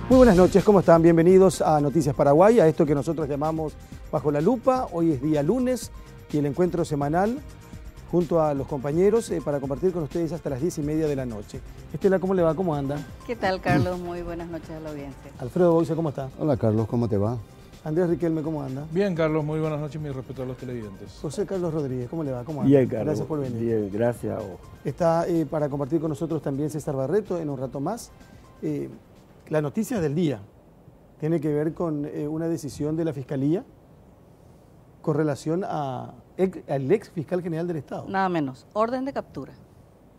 Muy buenas noches, ¿cómo están? Bienvenidos a Noticias Paraguay, a esto que nosotros llamamos Bajo la Lupa. Hoy es día lunes y el encuentro semanal junto a los compañeros para compartir con ustedes hasta las 10:30 de la noche. Estela, ¿cómo le va? ¿Cómo anda? ¿Qué tal, Carlos? Muy buenas noches a la audiencia. Alfredo Boisa, ¿cómo está? Hola, Carlos, ¿cómo te va? Andrés Riquelme, ¿cómo anda? Bien, Carlos, muy buenas noches, mi respeto a los televidentes. José Carlos Rodríguez, ¿cómo le va? ¿Cómo anda? Bien, Carlos. Gracias por venir. Bien, gracias. Está para compartir con nosotros también César Barreto en un rato más. La noticia del día tiene que ver con una decisión de la Fiscalía con relación al ex fiscal general del Estado. Nada menos, orden de captura.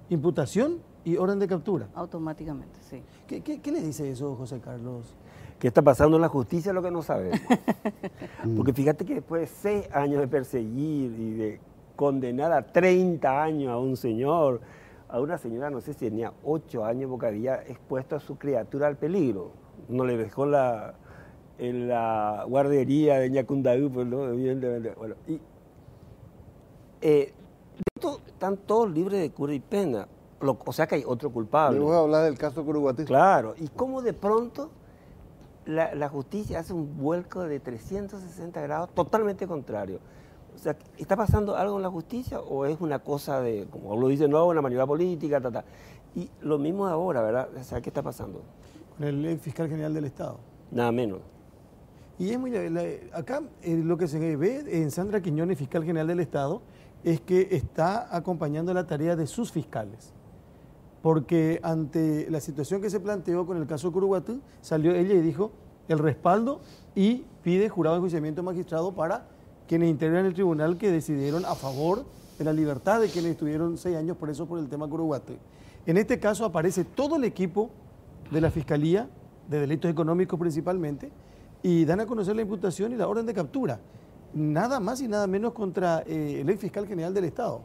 Imputación y orden de captura. Automáticamente, sí. ¿Qué le dice eso, José Carlos? ¿Qué está pasando en la justicia? Lo que no sabemos. Porque fíjate que después de 6 años de perseguir y de condenar a 30 años a un señor, a una señora, no sé si tenía 8 años porque había expuesto a su criatura al peligro. No le dejó en la guardería de Ñacundaú, pues, ¿no? Evidentemente. Bueno, y de esto están todos libres de cura y pena. O sea que hay otro culpable. Vamos a hablar del caso Curuguatí. Claro. ¿Y cómo de pronto la justicia hace un vuelco de 360 grados totalmente contrario? O sea, ¿está pasando algo en la justicia o es una cosa de, como lo dicen, no, una maniobra política, ta? Y lo mismo ahora, ¿verdad? O sea, ¿qué está pasando? Con el ex fiscal general del Estado. Nada menos. Y es muy... Acá lo que se ve en Sandra Quiñones, fiscal general del Estado, es que está acompañando la tarea de sus fiscales. Porque ante la situación que se planteó con el caso Curuguatí, salió ella y dijo el respaldo y pide jurado de enjuiciamiento magistrado para quienes integran el tribunal que decidieron a favor de la libertad de quienes estuvieron 6 años presos por el tema Curuguatí. En este caso aparece todo el equipo de la Fiscalía, de delitos económicos principalmente, y dan a conocer la imputación y la orden de captura. Nada más y nada menos contra el ex fiscal general del Estado.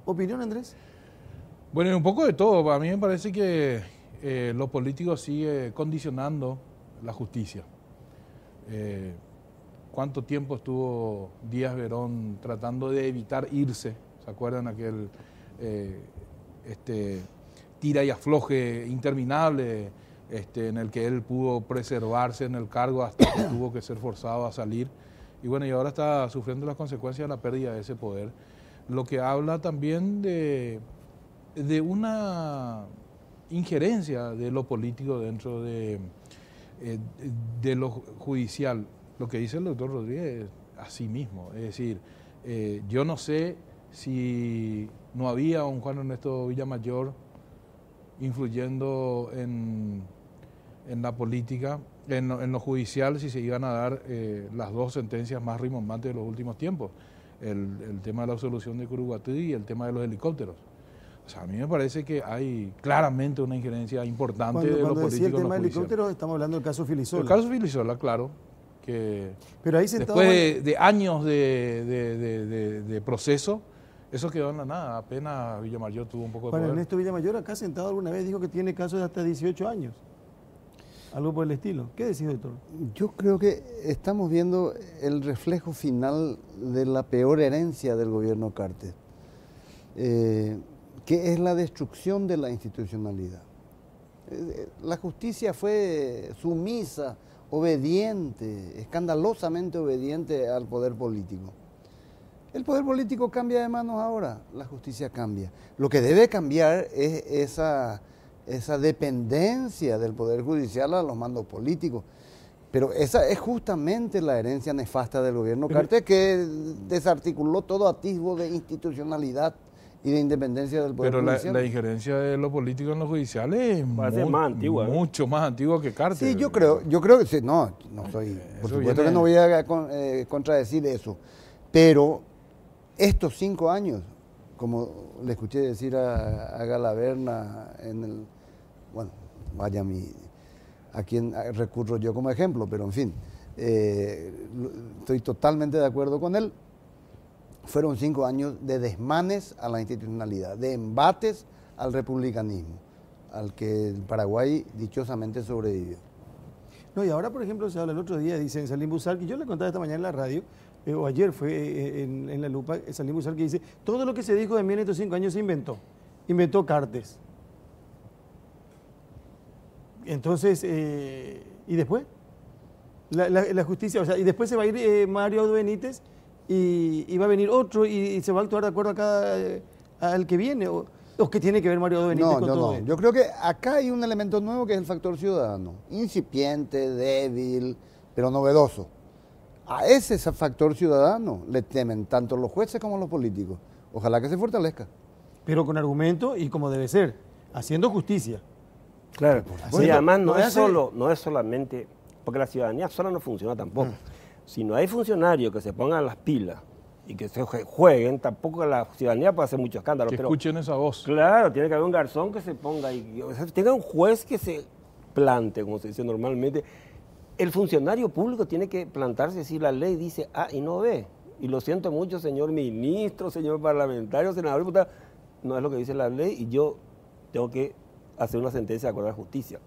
¿Opinión, Andrés? Bueno, un poco de todo. A mí me parece que los políticos siguen condicionando la justicia. ¿Cuánto tiempo estuvo Díaz Verón tratando de evitar irse? ¿Se acuerdan aquel tira y afloje interminable en el que él pudo preservarse en el cargo hasta que tuvo que ser forzado a salir? Y bueno, y ahora está sufriendo las consecuencias de la pérdida de ese poder. Lo que habla también de una injerencia de lo político dentro de lo judicial. Lo que dice el doctor Rodríguez así mismo. Es decir, yo no sé si no había un Juan Ernesto Villamayor influyendo en la política, en lo judicial, si se iban a dar las 2 sentencias más rimbombantes de los últimos tiempos. El tema de la absolución de Curuguatí y el tema de los helicópteros. O sea, a mí me parece que hay claramente una injerencia importante de los políticos. Cuando decía el tema del helicóptero, estamos hablando del caso Filisola. El caso Filisola, claro. Que pero ahí después de años de proceso, eso quedó en la nada. Apenas Villamayor tuvo un poco de Juan poder. Ernesto Villamayor, acá sentado alguna vez, dijo que tiene casos de hasta 18 años. Algo por el estilo. ¿Qué decís, doctor? Yo creo que estamos viendo el reflejo final de la peor herencia del gobierno Carter, que es la destrucción de la institucionalidad. La justicia fue sumisa, obediente, escandalosamente obediente al poder político. El poder político cambia de manos ahora, la justicia cambia. Lo que debe cambiar es esa dependencia del poder judicial a los mandos políticos. Pero esa es justamente la herencia nefasta del gobierno Carter, que desarticuló todo atisbo de institucionalidad y de independencia del poder judicial. Pero la injerencia de los políticos en los judiciales es más antigua, mucho más antigua que Carter. Sí, yo creo que sí, no soy, por supuesto que no voy a contradecir eso, pero estos 5 años, como le escuché decir a Galaverna a quien recurro yo como ejemplo, pero en fin, estoy totalmente de acuerdo con él. Fueron 5 años de desmanes a la institucionalidad, de embates al republicanismo, al que el Paraguay dichosamente sobrevivió. No, y ahora, por ejemplo, se habla el otro día, dice Salim Busarqui, yo le contaba esta mañana en la radio, o ayer fue en La Lupa, Salim Busarqui dice, todo lo que se dijo de mí en estos 5 años se inventó Cartes. Entonces, ¿y después? La justicia, o sea, y después se va a ir Mario Audo Benítez y va a venir otro y se va a actuar de acuerdo a cada, al que viene. ¿O qué tiene que ver Mario Audo Benítez con todo esto? Yo creo que acá hay un elemento nuevo que es el factor ciudadano. Incipiente, débil, pero novedoso. A ese factor ciudadano le temen tanto los jueces como los políticos. Ojalá que se fortalezca. Pero con argumento y como debe ser, haciendo justicia. Claro. Bueno, Y además no es solamente, porque la ciudadanía sola no funciona tampoco. Si no hay funcionarios que se pongan las pilas y que se jueguen, tampoco la ciudadanía puede hacer mucho escándalo. Que pero, escuchen esa voz. claro, tiene que haber un garzón que se ponga y o sea, tenga un juez que se plante, como se dice normalmente. El funcionario público tiene que plantarse si la ley dice A y no B. Y lo siento mucho, señor ministro, señor parlamentario, senador, diputado, no es lo que dice la ley y yo tengo que hacer una sentencia de acuerdo a la justicia.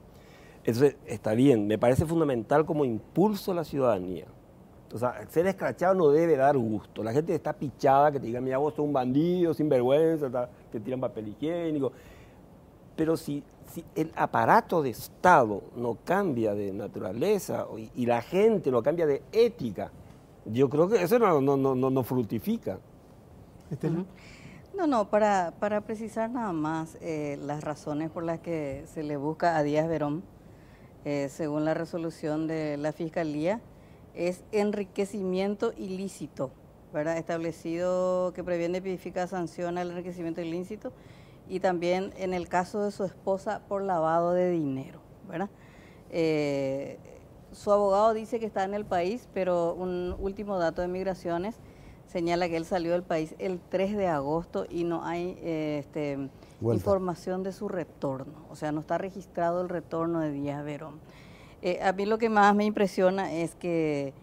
Entonces, está bien, me parece fundamental como impulso a la ciudadanía. O sea, ser escrachado no debe dar gusto. La gente está pichada, que te digan, mira, vos sos un bandido, sinvergüenza, te tiran papel higiénico. Pero si el aparato de Estado no cambia de naturaleza y la gente no cambia de ética, yo creo que eso no fructifica. Estela. No, para precisar nada más las razones por las que se le busca a Díaz Verón, según la resolución de la Fiscalía, es enriquecimiento ilícito, ¿verdad? Establecido que previene, tipifica, sanciona el enriquecimiento ilícito y también en el caso de su esposa por lavado de dinero, ¿verdad? Su abogado dice que está en el país, pero un último dato de migraciones señala que él salió del país el 3 de agosto y no hay información de su retorno, o sea, no está registrado el retorno de Díaz Verón. A mí lo que más me impresiona es que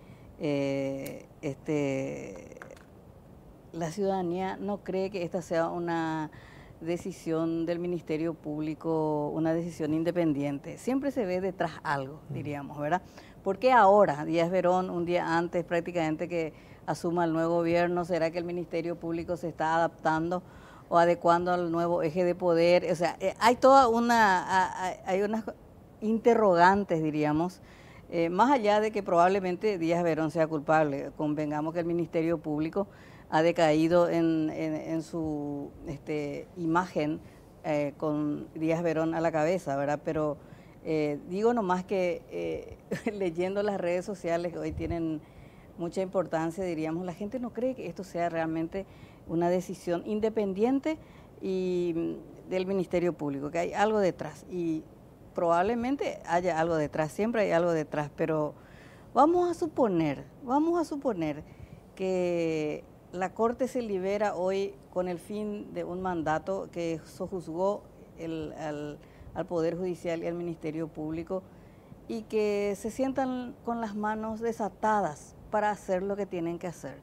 la ciudadanía no cree que esta sea una decisión del Ministerio Público, una decisión independiente. Siempre se ve detrás algo, diríamos, ¿verdad? ¿Por qué ahora, Díaz Verón, un día antes prácticamente que asuma el nuevo gobierno? ¿Será que el Ministerio Público se está adaptando o adecuando al nuevo eje de poder? O sea, hay toda hay unas interrogantes, diríamos, más allá de que probablemente Díaz Verón sea culpable. Convengamos que el Ministerio Público ha decaído en su imagen con Díaz Verón a la cabeza, ¿verdad? Pero digo nomás que leyendo las redes sociales que hoy tienen mucha importancia, diríamos, la gente no cree que esto sea realmente una decisión independiente y del Ministerio Público, que hay algo detrás y probablemente haya algo detrás, siempre hay algo detrás, pero vamos a suponer que la Corte se libera hoy con el fin de un mandato que sojuzgó al Poder Judicial y al Ministerio Público y que se sientan con las manos desatadas para hacer lo que tienen que hacer.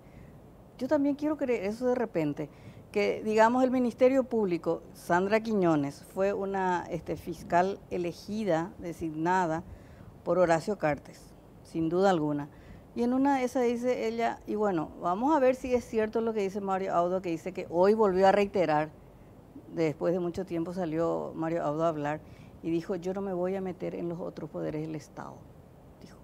Yo también quiero creer eso de repente, que digamos el Ministerio Público, Sandra Quiñones, fue una fiscal elegida, designada por Horacio Cartes, sin duda alguna. Y en una de esas dice ella, y bueno, vamos a ver si es cierto lo que dice Mario Audo, que dice que hoy volvió a reiterar, después de mucho tiempo salió Mario Audo a hablar, y dijo, yo no me voy a meter en los otros poderes del Estado, dijo.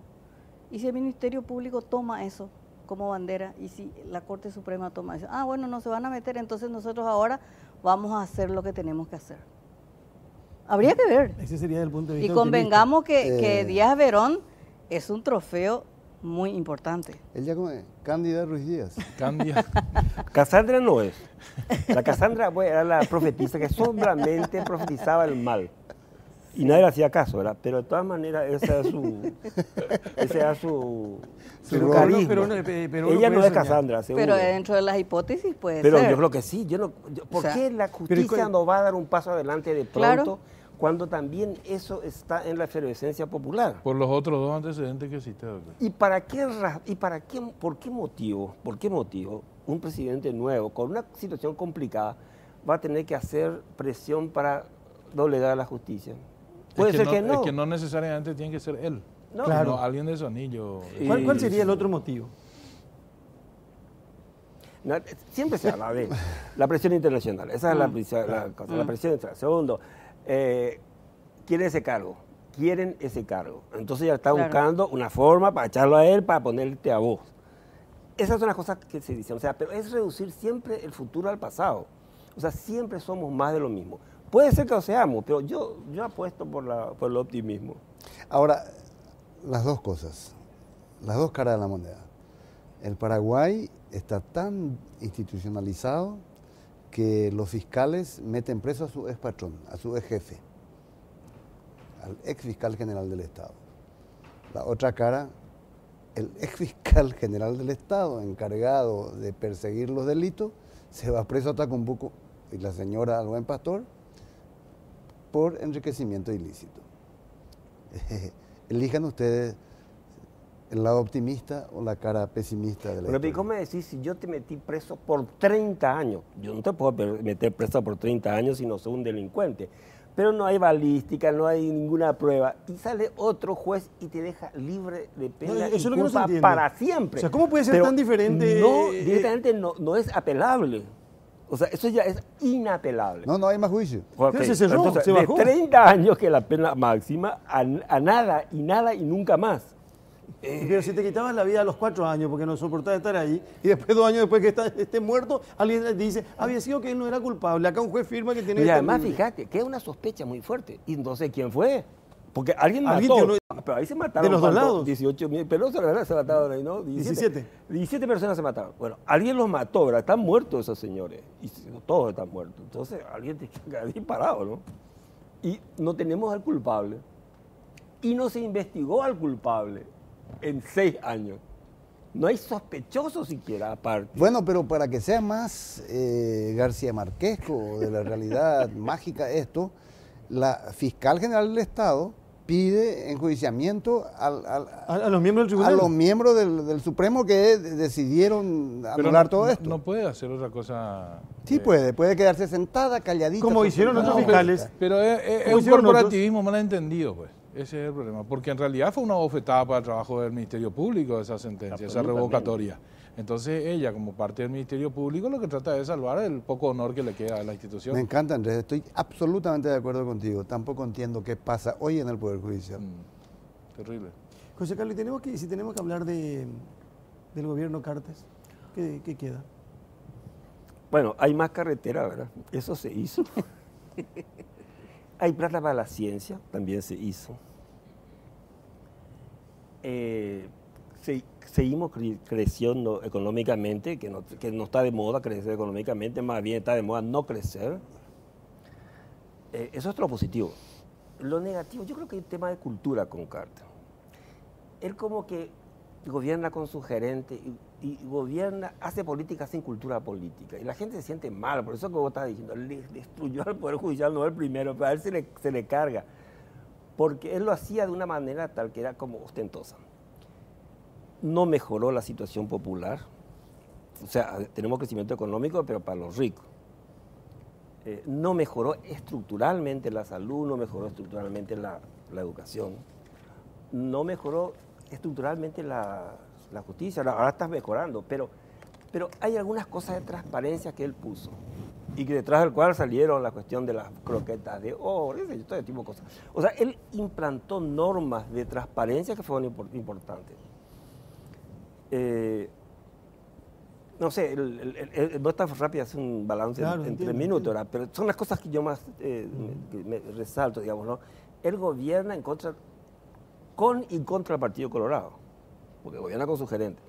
Y si el Ministerio Público toma eso como bandera, y si la Corte Suprema toma eso, bueno, no se van a meter, entonces nosotros ahora vamos a hacer lo que tenemos que hacer. Habría que ver. Ese sería el punto de vista. Y convengamos que Díaz Verón es un trofeo muy importante. Ella como Cándida Ruiz Díaz. Cassandra no es. La Cassandra era la profetisa que solamente profetizaba el mal. Y nadie le hacía caso, ¿verdad? Pero de todas maneras, ese era su carisma. Pero ella no es Cassandra, seguro. Pero dentro de las hipótesis puede pero ser. Yo creo que sí. ¿Por qué la justicia no va a dar un paso adelante de pronto? Claro. Cuando también eso está en la efervescencia popular. Por los otros dos antecedentes que existe, doctor. ¿Por qué motivo un presidente nuevo, con una situación complicada, va a tener que hacer presión para doblegar a la justicia? Puede ser que no. Es que no necesariamente tiene que ser él. No. Claro. Sino alguien de su anillo. ¿Cuál sería el otro motivo? Siempre se habla de la presión internacional. Esa es la cosa, la presión internacional. Segundo, quiere ese cargo. quieren ese cargo. Entonces ya está Claro. buscando una forma para echarlo a él, para ponerte a vos. Esas son las cosas que se dicen. O sea, pero es reducir siempre el futuro al pasado. O sea, siempre somos más de lo mismo. Puede ser que lo seamos, pero yo apuesto por el optimismo. Ahora, las dos cosas, las dos caras de la moneda. El Paraguay está tan institucionalizado que los fiscales meten preso a su ex patrón, a su ex jefe, al ex fiscal general del Estado. La otra cara, el ex fiscal general del Estado, encargado de perseguir los delitos, se va preso a Tacumbuco, y la señora al buen pastor, por enriquecimiento ilícito. Elijan ustedes el lado optimista o la cara pesimista de la Pero historia. ¿cómo me decís si yo te metí preso por 30 años? Yo no te puedo meter preso por 30 años si no soy un delincuente. Pero no hay balística, no hay ninguna prueba. Y sale otro juez y te deja libre de pena No, eso y es lo que no se culpa entiende. para siempre. O sea, ¿cómo puede ser Pero tan diferente? No, directamente no es apelable. O sea, eso ya es inapelable. No hay más juicio. Ok, Se cerró, entonces, se de bajó. 30 años que es la pena máxima a nada y nunca más. Pero si te quitabas la vida a los 4 años porque no soportabas estar ahí, y después 2 años después que esté muerto, alguien te dice, había sido que él no era culpable. Acá un juez firma que tiene Y que además, estar libre. fíjate, queda una sospecha muy fuerte. ¿Y entonces quién fue? Porque alguien Alguien mató. que Pero ahí se mataron. de los dos ¿cuánto? lados. 18.000, pero se mataron ahí, ¿no? 17. 17 personas se mataron. Bueno, alguien los mató, ¿verdad? Están muertos esos señores. Y todos están muertos. Entonces, alguien tiene que haber disparado, ¿no? Y no tenemos al culpable. Y no se investigó al culpable en 6 años. No hay sospechoso siquiera aparte. Bueno, pero para que sea más García Marquesco de la realidad mágica esto, la fiscal general del Estado pide enjuiciamiento A los miembros del a tribunal. los miembros del Supremo que decidieron anular todo esto. No puede hacer otra cosa. Sí puede quedarse sentada, calladita. Como hicieron otros No, fiscales. Pero es ¿Cómo un hicieron corporativismo mal entendido, pues. Ese es el problema. Porque en realidad fue una bofetada para el trabajo del Ministerio Público esa sentencia, esa revocatoria. Entonces ella, como parte del Ministerio Público, lo que trata es salvar el poco honor que le queda a la institución. Me encanta, Andrés, estoy absolutamente de acuerdo contigo. Tampoco entiendo qué pasa hoy en el Poder Judicial. Terrible. José Carlos, si tenemos que hablar del gobierno Cartes, ¿qué queda? Bueno, hay más carretera, ¿verdad? Eso se hizo. Hay plata para la ciencia, también se hizo. Seguimos creciendo económicamente, que no está de moda crecer económicamente, más bien está de moda no crecer. Eso es lo positivo. Lo negativo, yo creo que hay un tema de cultura con Carter. Él como que gobierna con su gerente y gobierna, hace política sin cultura política. Y la gente se siente mal, por eso que vos estás diciendo, le destruyó al Poder Judicial, no el primero, pero a él se le carga. Porque él lo hacía de una manera tal que era como ostentosa. No mejoró la situación popular. O sea, tenemos crecimiento económico, pero para los ricos. No mejoró estructuralmente la salud, no mejoró estructuralmente la educación, no mejoró estructuralmente la justicia. Ahora está mejorando, pero hay algunas cosas de transparencia que él puso y que detrás del cual salieron la cuestión de las croquetas de oro, todo ese tipo de cosas. O sea, él implantó normas de transparencia que fueron importantes. No sé, no es tan rápido hacer un balance en 3 minutos, ¿verdad? Pero son las cosas que yo más que me resalto, digamos, ¿no? Él gobierna con y contra el Partido Colorado, porque gobierna con su gerente.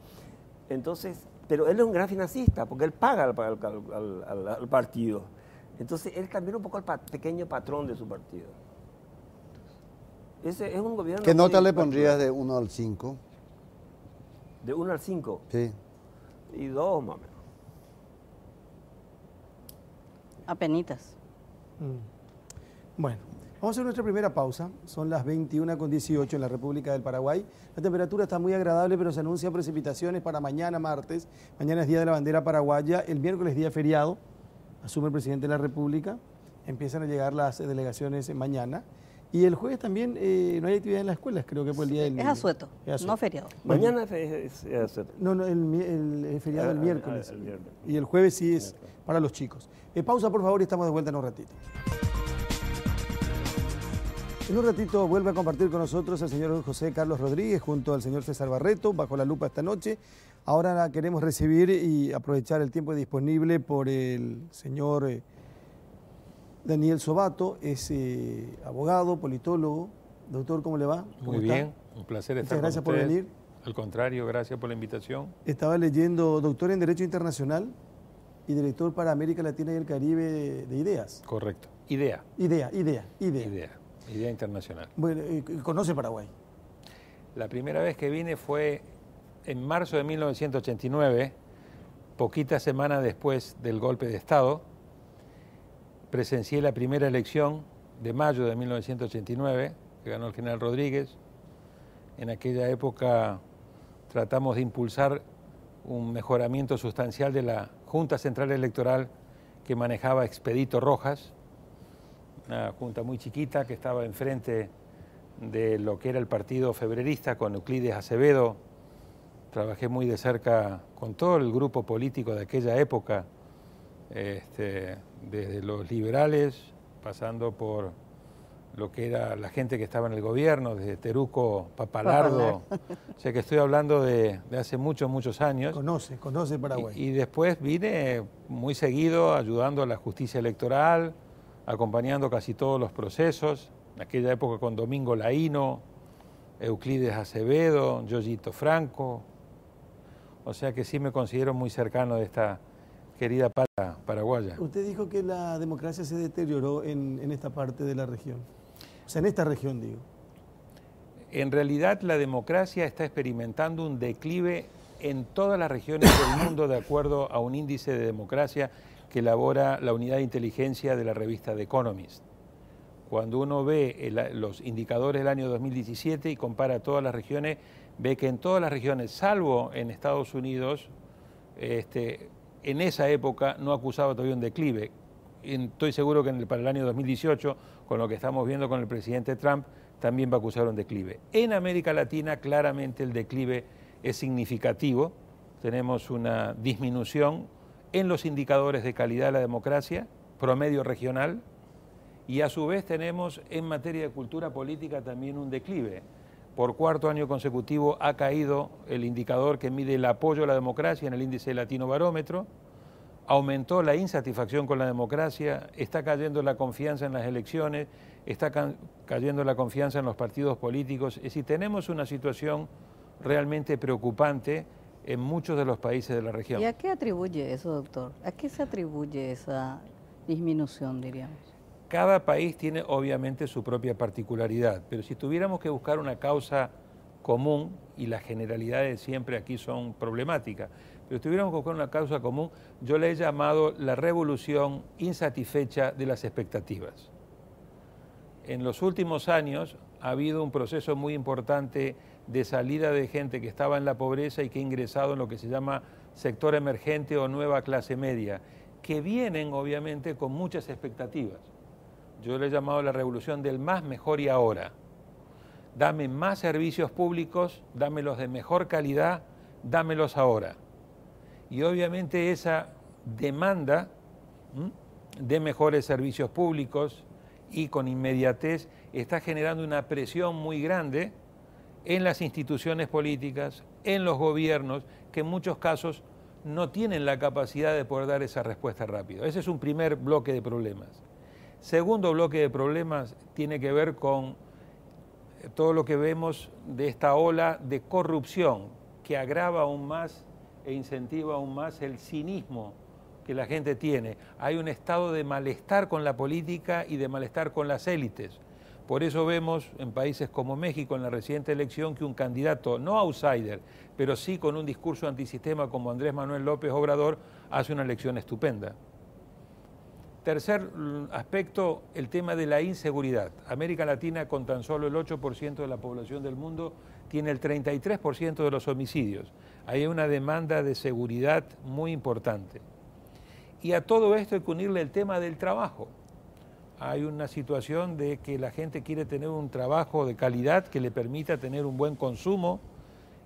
Entonces, pero él es un gran financista, porque él paga al partido. Entonces, él cambió un poco al pequeño patrón de su partido. Ese es un gobierno... ¿Qué nota le pondrías de 1 al 5? ¿De 1 al 5? Sí. Y 2 más o menos. Apenitas. Bueno, vamos a hacer nuestra primera pausa. Son las 21:18 en la República del Paraguay. La temperatura está muy agradable, pero se anuncian precipitaciones para mañana martes. Mañana es Día de la Bandera Paraguaya. El miércoles día feriado. Asume el presidente de la República. Empiezan a llegar las delegaciones mañana. Y el jueves también no hay actividad en las escuelas, creo que por el Día del Niño. Es asueto, no feriado. Mañana es asueto. No, el feriado del miércoles. El viernes. Y el jueves sí es para los chicos. Pausa, por favor, y estamos de vuelta en un ratito. En un ratito vuelve a compartir con nosotros el señor José Carlos Rodríguez junto al señor César Barreto, bajo la lupa esta noche. Ahora queremos recibir y aprovechar el tiempo disponible por el señor Daniel Sobato, es abogado, politólogo. Doctor, ¿cómo le va? Muy bien, un placer estar con Muchas gracias por ustedes. venir. Al contrario, gracias por la invitación. Estaba leyendo, doctor en Derecho Internacional y director para América Latina y el Caribe de IDEAS. Correcto. IDEA. Idea Internacional. Bueno, ¿conoce Paraguay? La primera vez que vine fue en marzo de 1989, poquitas semanas después del golpe de Estado. Presencié la primera elección de mayo de 1989, que ganó el general Rodríguez. En aquella época tratamos de impulsar un mejoramiento sustancial de la Junta Central Electoral que manejaba Expedito Rojas, una junta muy chiquita que estaba enfrente de lo que era el Partido Febrerista con Euclides Acevedo. Trabajé muy de cerca con todo el grupo político de aquella época, desde los liberales, pasando por lo que era la gente que estaba en el gobierno, desde Teruco Papalardo. O sea que estoy hablando de hace muchos años. Conoce Paraguay. Y después vine muy seguido ayudando a la justicia electoral, acompañando casi todos los procesos. En aquella época con Domingo Laíno, Euclides Acevedo, Yoyito Franco. O sea que sí me considero muy cercano de esta querida patria paraguaya. Usted dijo que la democracia se deterioró en esta parte de la región. O sea, en esta región, digo. En realidad la democracia está experimentando un declive en todas las regiones del mundo de acuerdo a un índice de democracia que elabora la unidad de inteligencia de la revista The Economist. Cuando uno ve los indicadores del año 2017 y compara todas las regiones, ve que en todas las regiones, salvo en Estados Unidos, en esa época no acusaba todavía un declive. Estoy seguro que para el año 2018, con lo que estamos viendo con el presidente Trump, también va a acusar un declive. En América Latina, claramente el declive es significativo. Tenemos una disminución en los indicadores de calidad de la democracia, promedio regional, y a su vez tenemos en materia de cultura política también un declive. Por cuarto año consecutivo ha caído el indicador que mide el apoyo a la democracia en el índice Latino Barómetro, aumentó la insatisfacción con la democracia, está cayendo la confianza en las elecciones, está cayendo la confianza en los partidos políticos. Es decir, tenemos una situación realmente preocupante en muchos de los países de la región. ¿Y a qué atribuye eso, doctor? ¿A qué se atribuye esa disminución, diríamos? Cada país tiene obviamente su propia particularidad, pero si tuviéramos que buscar una causa común, y las generalidades siempre aquí son problemáticas, pero si tuviéramos que buscar una causa común, yo le he llamado la revolución insatisfecha de las expectativas. En los últimos años ha habido un proceso muy importante de salida de gente que estaba en la pobreza y que ha ingresado en lo que se llama sector emergente o nueva clase media, que vienen obviamente con muchas expectativas. Yo le he llamado la revolución del más, mejor y ahora. Dame más servicios públicos, dámelos de mejor calidad, dámelos ahora. Y obviamente esa demanda de mejores servicios públicos y con inmediatez está generando una presión muy grande en las instituciones políticas, en los gobiernos, que en muchos casos no tienen la capacidad de poder dar esa respuesta rápida. Ese es un primer bloque de problemas. Segundo bloque de problemas tiene que ver con todo lo que vemos de esta ola de corrupción que agrava aún más e incentiva aún más el cinismo que la gente tiene. Hay un estado de malestar con la política y de malestar con las élites. Por eso vemos en países como México en la reciente elección que un candidato, no outsider, pero sí con un discurso antisistema como Andrés Manuel López Obrador, hace una elección estupenda. Tercer aspecto, el tema de la inseguridad. América Latina, con tan solo el 8% de la población del mundo, tiene el 33% de los homicidios. Hay una demanda de seguridad muy importante. Y a todo esto hay que unirle el tema del trabajo. Hay una situación de que la gente quiere tener un trabajo de calidad que le permita tener un buen consumo.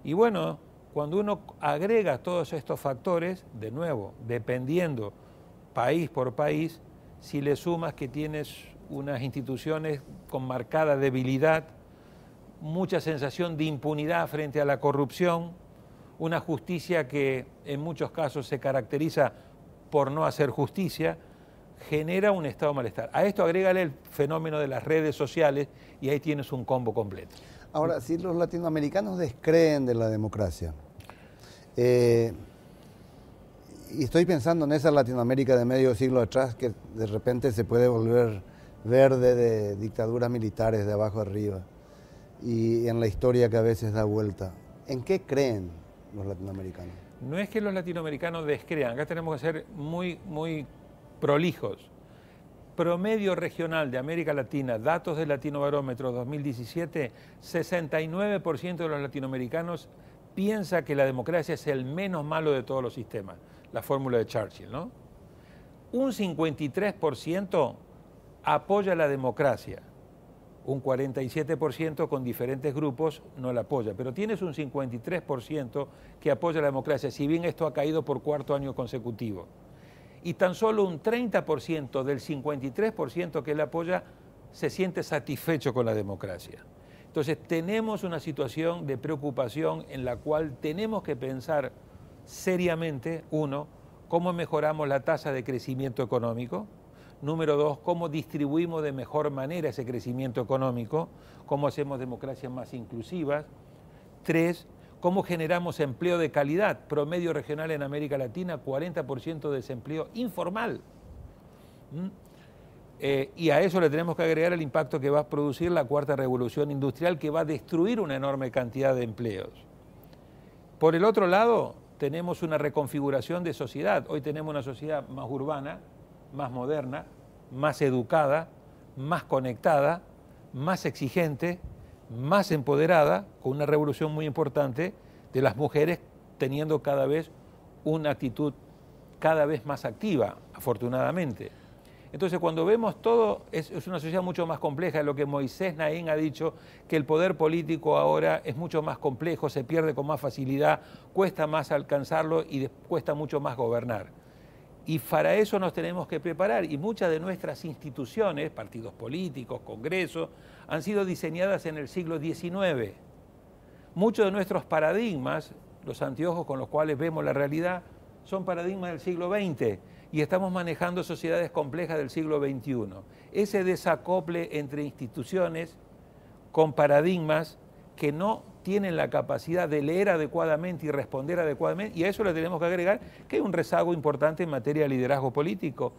Y bueno, cuando uno agrega todos estos factores, de nuevo, dependiendo país por país, si le sumas que tienes unas instituciones con marcada debilidad, mucha sensación de impunidad frente a la corrupción, una justicia que en muchos casos se caracteriza por no hacer justicia, genera un estado de malestar. A esto agrégale el fenómeno de las redes sociales y ahí tienes un combo completo. Ahora, si los latinoamericanos descreen de la democracia, y estoy pensando en esa Latinoamérica de medio siglo atrás que de repente se puede volver verde de dictaduras militares de abajo arriba, y en la historia que a veces da vuelta, ¿en qué creen los latinoamericanos? No es que los latinoamericanos descrean, acá tenemos que ser muy prolijos. Promedio regional de América Latina, datos del Latinobarómetro 2017, 69% de los latinoamericanos piensa que la democracia es el menos malo de todos los sistemas, la fórmula de Churchill, ¿no? Un 53% apoya la democracia, un 47% con diferentes grupos no la apoya, pero tienes un 53% que apoya la democracia, si bien esto ha caído por cuarto año consecutivo. Y tan solo un 30% del 53% que la apoya se siente satisfecho con la democracia. Entonces tenemos una situación de preocupación en la cual tenemos que pensar seriamente, uno, cómo mejoramos la tasa de crecimiento económico. Número dos, cómo distribuimos de mejor manera ese crecimiento económico, cómo hacemos democracias más inclusivas. Tres, cómo generamos empleo de calidad. Promedio regional en América Latina, 40% de desempleo informal. Y a eso le tenemos que agregar el impacto que va a producir la cuarta revolución industrial, que va a destruir una enorme cantidad de empleos. Por el otro lado, tenemos una reconfiguración de sociedad. Hoy tenemos una sociedad más urbana, más moderna, más educada, más conectada, más exigente, más empoderada, con una revolución muy importante de las mujeres teniendo cada vez una actitud cada vez más activa, afortunadamente. Entonces, cuando vemos todo, es una sociedad mucho más compleja. Lo que Moisés Naín ha dicho, que el poder político ahora es mucho más complejo, se pierde con más facilidad, cuesta más alcanzarlo y cuesta mucho más gobernar. Y para eso nos tenemos que preparar. Y muchas de nuestras instituciones, partidos políticos, congresos, han sido diseñadas en el siglo XIX. Muchos de nuestros paradigmas, los anteojos con los cuales vemos la realidad, son paradigmas del siglo XX y estamos manejando sociedades complejas del siglo XXI. Ese desacople entre instituciones con paradigmas que no tienen la capacidad de leer adecuadamente y responder adecuadamente, y a eso le tenemos que agregar que hay un rezago importante en materia de liderazgo político.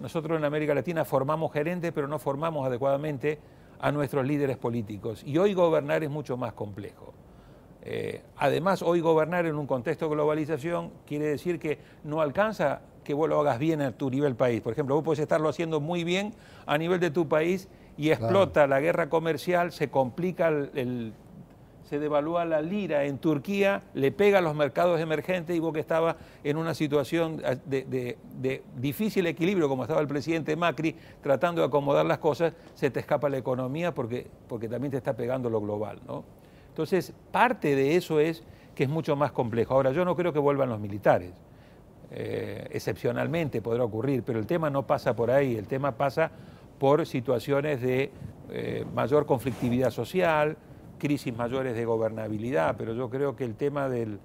Nosotros en América Latina formamos gerentes, pero no formamos adecuadamente a nuestros líderes políticos, y hoy gobernar es mucho más complejo. Además, hoy gobernar en un contexto de globalización quiere decir que no alcanza que vos lo hagas bien a tu nivel país. Por ejemplo, vos podés estarlo haciendo muy bien a nivel de tu país y explota la guerra comercial, se complica se devalúa la lira en Turquía, le pega a los mercados emergentes, y vos que estabas en una situación de difícil equilibrio, como estaba el presidente Macri, tratando de acomodar las cosas, se te escapa la economía porque también te está pegando lo global, ¿no? Entonces, parte de eso es que es mucho más complejo. Ahora, yo no creo que vuelvan los militares. Excepcionalmente podrá ocurrir, pero el tema no pasa por ahí, el tema pasa por situaciones de mayor conflictividad social, crisis mayores de gobernabilidad, pero yo creo que el tema del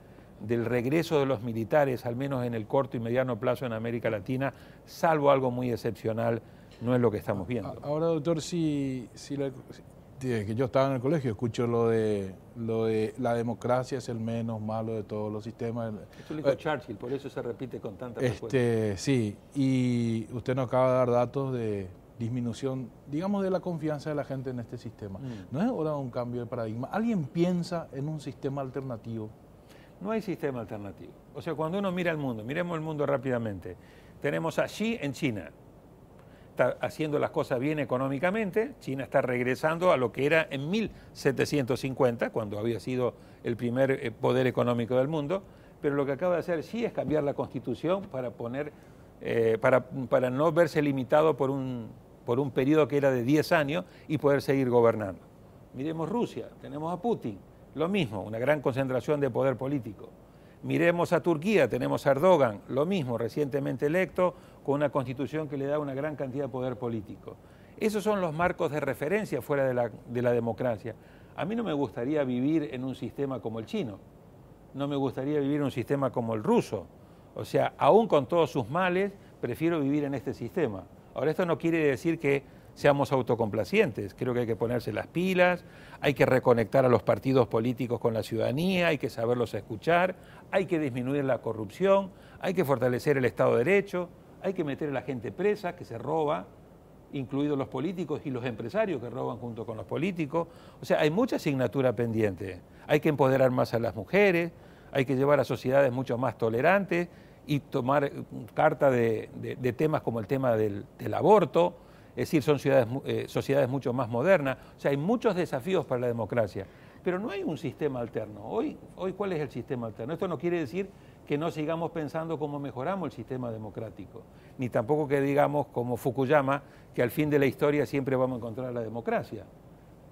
regreso de los militares, al menos en el corto y mediano plazo en América Latina, salvo algo muy excepcional, no es lo que estamos viendo. Ahora, doctor, que yo estaba en el colegio, escucho lo de la democracia es el menos malo de todos los sistemas. Esto lo dijo Churchill, por eso se repite con tanta frecuencia. Sí, y usted nos acaba de dar datos de disminución, digamos, de la confianza de la gente en este sistema. ¿No es ahora un cambio de paradigma? ¿Alguien piensa en un sistema alternativo? No hay sistema alternativo. O sea, cuando uno mira el mundo, miremos el mundo rápidamente. Tenemos a Xi en China. Está haciendo las cosas bien económicamente. China está regresando a lo que era en 1750, cuando había sido el primer poder económico del mundo. Pero lo que acaba de hacer Xi es cambiar la constitución para no verse limitado por un periodo que era de 10 años y poder seguir gobernando. Miremos Rusia, tenemos a Putin, lo mismo, una gran concentración de poder político. Miremos a Turquía, tenemos a Erdogan, lo mismo, recientemente electo, con una constitución que le da una gran cantidad de poder político. Esos son los marcos de referencia fuera de la democracia. A mí no me gustaría vivir en un sistema como el chino, no me gustaría vivir en un sistema como el ruso. O sea, aún con todos sus males, prefiero vivir en este sistema. Ahora, esto no quiere decir que seamos autocomplacientes. Creo que hay que ponerse las pilas, hay que reconectar a los partidos políticos con la ciudadanía, hay que saberlos escuchar, hay que disminuir la corrupción, hay que fortalecer el Estado de Derecho, hay que meter a la gente presa que se roba, incluidos los políticos y los empresarios que roban junto con los políticos. O sea, hay mucha asignatura pendiente. Hay que empoderar más a las mujeres, hay que llevar a sociedades mucho más tolerantes y tomar carta de temas como el tema del aborto. Es decir, son sociedades mucho más modernas. O sea, hay muchos desafíos para la democracia. Pero no hay un sistema alterno. Hoy, ¿cuál es el sistema alterno? Esto no quiere decir que no sigamos pensando cómo mejoramos el sistema democrático, ni tampoco que digamos, como Fukuyama, que al fin de la historia siempre vamos a encontrar la democracia.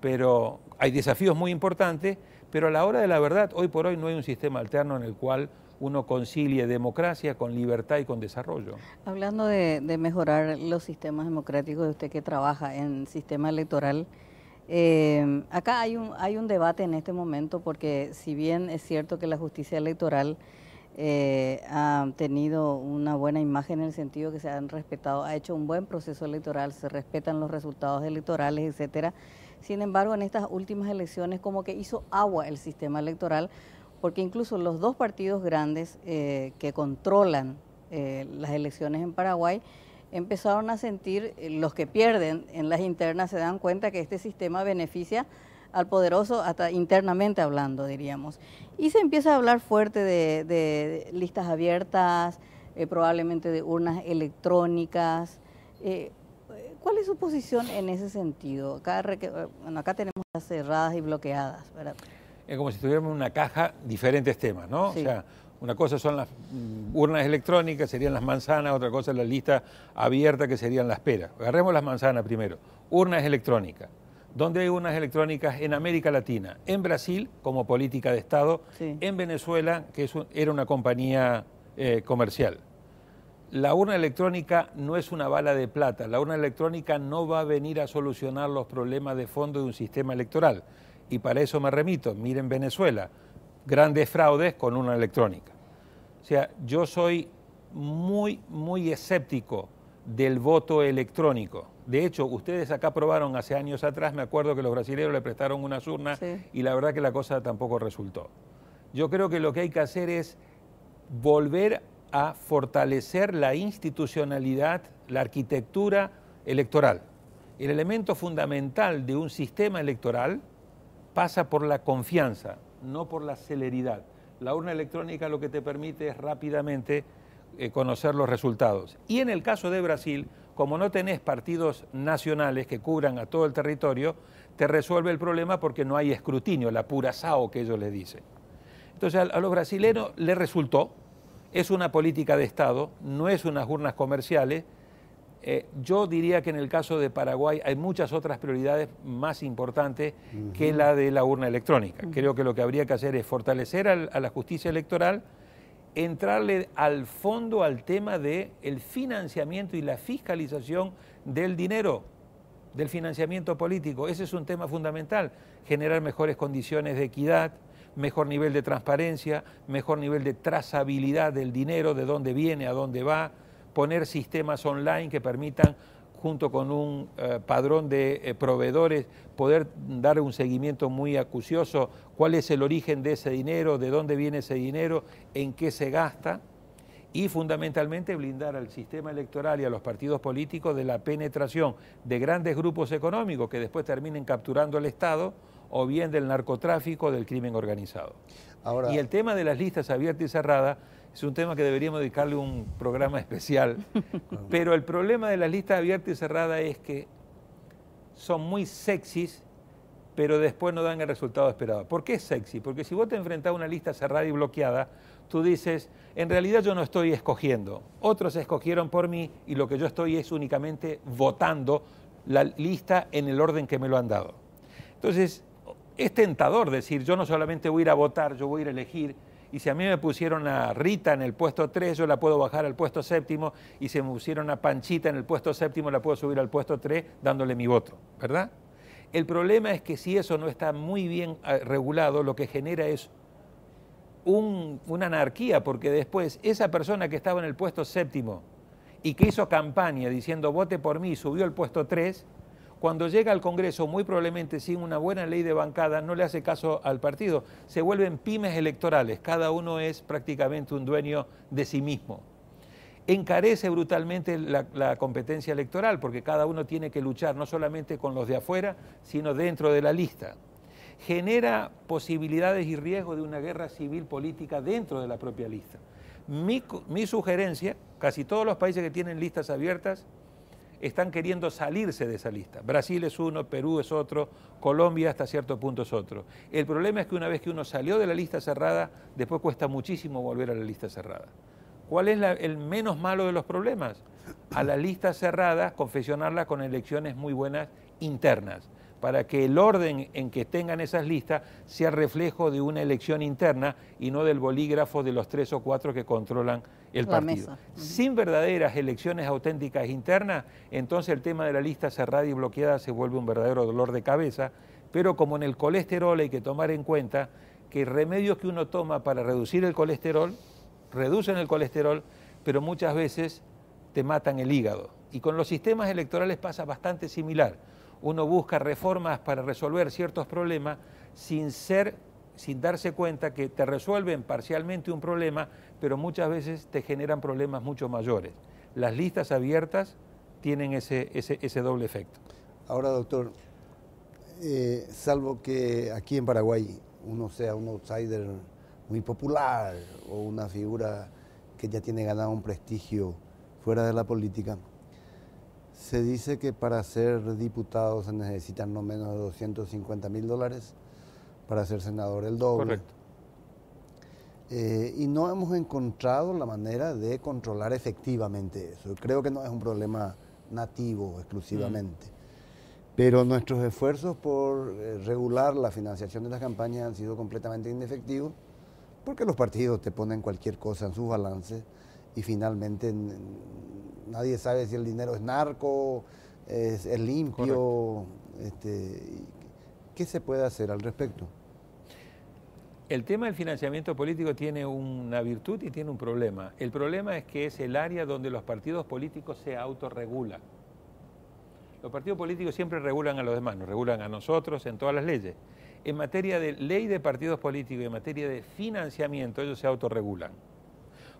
Pero hay desafíos muy importantes, pero a la hora de la verdad, hoy por hoy no hay un sistema alterno en el cual uno concilie democracia con libertad y con desarrollo. Hablando de mejorar los sistemas democráticos, de usted que trabaja en sistema electoral, acá hay un debate en este momento, porque si bien es cierto que la justicia electoral ha tenido una buena imagen en el sentido que se han respetado, ha hecho un buen proceso electoral, se respetan los resultados electorales, etcétera. Sin embargo, en estas últimas elecciones como que hizo agua el sistema electoral, porque incluso los dos partidos grandes que controlan las elecciones en Paraguay empezaron a sentir, los que pierden en las internas se dan cuenta que este sistema beneficia al poderoso, hasta internamente hablando, diríamos. Y se empieza a hablar fuerte de listas abiertas, probablemente de urnas electrónicas. ¿Cuál es su posición en ese sentido? Acá tenemos las cerradas y bloqueadas, ¿verdad? Es como si tuviéramos una caja, diferentes temas, ¿no? Sí. O sea, una cosa son las urnas electrónicas, serían las manzanas, otra cosa es la lista abierta, que serían las peras. Agarremos las manzanas primero. Urnas electrónicas. ¿Dónde hay urnas electrónicas? En América Latina. En Brasil, como política de Estado. Sí. En Venezuela, que era una compañía comercial. La urna electrónica no es una bala de plata. La urna electrónica no va a venir a solucionar los problemas de fondo de un sistema electoral. Y para eso me remito. Miren Venezuela. Grandes fraudes con urna electrónica. O sea, yo soy muy, muy escéptico del voto electrónico. De hecho, ustedes acá probaron hace años atrás, me acuerdo que los brasileños le prestaron unas urnas, sí, y la verdad que la cosa tampoco resultó. Yo creo que lo que hay que hacer es volver a fortalecer la institucionalidad, la arquitectura electoral. El elemento fundamental de un sistema electoral pasa por la confianza, no por la celeridad. La urna electrónica lo que te permite es rápidamente conocer los resultados. Y en el caso de Brasil, como no tenés partidos nacionales que cubran a todo el territorio, te resuelve el problema porque no hay escrutinio, la apuração que ellos le dicen. Entonces a los brasileños les resultó, es una política de Estado, no es unas urnas comerciales. Yo diría que en el caso de Paraguay hay muchas otras prioridades más importantes que la de la urna electrónica. Creo que lo que habría que hacer es fortalecer a la justicia electoral, entrarle al fondo al tema del financiamiento y la fiscalización del dinero, del financiamiento político. Ese es un tema fundamental, generar mejores condiciones de equidad, mejor nivel de transparencia, mejor nivel de trazabilidad del dinero, de dónde viene, a dónde va, poner sistemas online que permitan, junto con un padrón de proveedores, poder dar un seguimiento muy acucioso, cuál es el origen de ese dinero, de dónde viene ese dinero, en qué se gasta, y fundamentalmente blindar al sistema electoral y a los partidos políticos de la penetración de grandes grupos económicos que después terminen capturando al Estado, o bien del narcotráfico o del crimen organizado. Ahora, y el tema de las listas abiertas y cerradas es un tema que deberíamos dedicarle un programa especial, pero el problema de las listas abiertas y cerradas es que son muy sexys, pero después no dan el resultado esperado. ¿Por qué es sexy? Porque si vos te enfrentás a una lista cerrada y bloqueada, tú dices, en realidad yo no estoy escogiendo, otros escogieron por mí y lo que yo estoy es únicamente votando la lista en el orden que me lo han dado. Entonces, es tentador decir, yo no solamente voy a ir a votar, yo voy a ir a elegir, Y si a mí me pusieron a Rita en el puesto 3, yo la puedo bajar al puesto 7, y si me pusieron a Panchita en el puesto 7, la puedo subir al puesto 3 dándole mi voto, ¿verdad? El problema es que si eso no está muy bien regulado, lo que genera es una anarquía, porque después esa persona que estaba en el puesto 7 y que hizo campaña diciendo vote por mí, subió al puesto 3, cuando llega al Congreso, muy probablemente sin una buena ley de bancada, no le hace caso al partido. Se vuelven pymes electorales, cada uno es prácticamente un dueño de sí mismo. Encarece brutalmente la competencia electoral, porque cada uno tiene que luchar no solamente con los de afuera, sino dentro de la lista. Genera posibilidades y riesgos de una guerra civil política dentro de la propia lista. Mi sugerencia, casi todos los países que tienen listas abiertas están queriendo salirse de esa lista. Brasil es uno, Perú es otro, Colombia hasta cierto punto es otro. El problema es que una vez que uno salió de la lista cerrada, después cuesta muchísimo volver a la lista cerrada. ¿Cuál es el menos malo de los problemas? A la lista cerrada, confeccionarla con elecciones muy buenas internas, para que el orden en que tengan esas listas sea reflejo de una elección interna y no del bolígrafo de los 3 o 4 que controlan el partido. Mesa. Sin verdaderas elecciones auténticas internas, entonces el tema de la lista cerrada y bloqueada se vuelve un verdadero dolor de cabeza, pero como en el colesterol hay que tomar en cuenta que remedios que uno toma para reducir el colesterol, reducen el colesterol, pero muchas veces te matan el hígado. Y con los sistemas electorales pasa bastante similar. Uno busca reformas para resolver ciertos problemas sin darse cuenta que te resuelven parcialmente un problema, pero muchas veces te generan problemas mucho mayores. Las listas abiertas tienen ese doble efecto. Ahora, doctor, salvo que aquí en Paraguay uno sea un outsider muy popular o una figura que ya tiene ganado un prestigio fuera de la política, se dice que para ser diputado se necesitan no menos de $250.000, para ser senador el doble. Correcto. Y no hemos encontrado la manera de controlar efectivamente eso. Creo que no es un problema nativo exclusivamente. Pero nuestros esfuerzos por regular la financiación de las campañas han sido completamente inefectivos, porque los partidos te ponen cualquier cosa en sus balances y finalmente nadie sabe si el dinero es narco, es limpio. ¿Qué se puede hacer al respecto? El tema del financiamiento político tiene una virtud y tiene un problema. El problema es que es el área donde los partidos políticos se autorregulan. Los partidos políticos siempre regulan a los demás, nos regulan a nosotros en todas las leyes. En materia de ley de partidos políticos y en materia de financiamiento, ellos se autorregulan.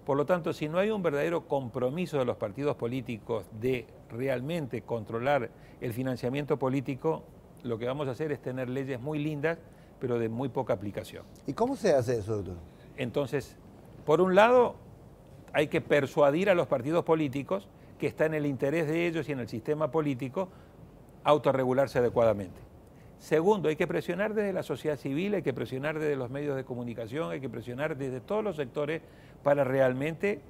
Por lo tanto, si no hay un verdadero compromiso de los partidos políticos de realmente controlar el financiamiento político, lo que vamos a hacer es tener leyes muy lindas, pero de muy poca aplicación. ¿Y cómo se hace eso, doctor? Entonces, por un lado, hay que persuadir a los partidos políticos que está en el interés de ellos y en el sistema político autorregularse adecuadamente. Segundo, hay que presionar desde la sociedad civil, hay que presionar desde los medios de comunicación, hay que presionar desde todos los sectores para realmente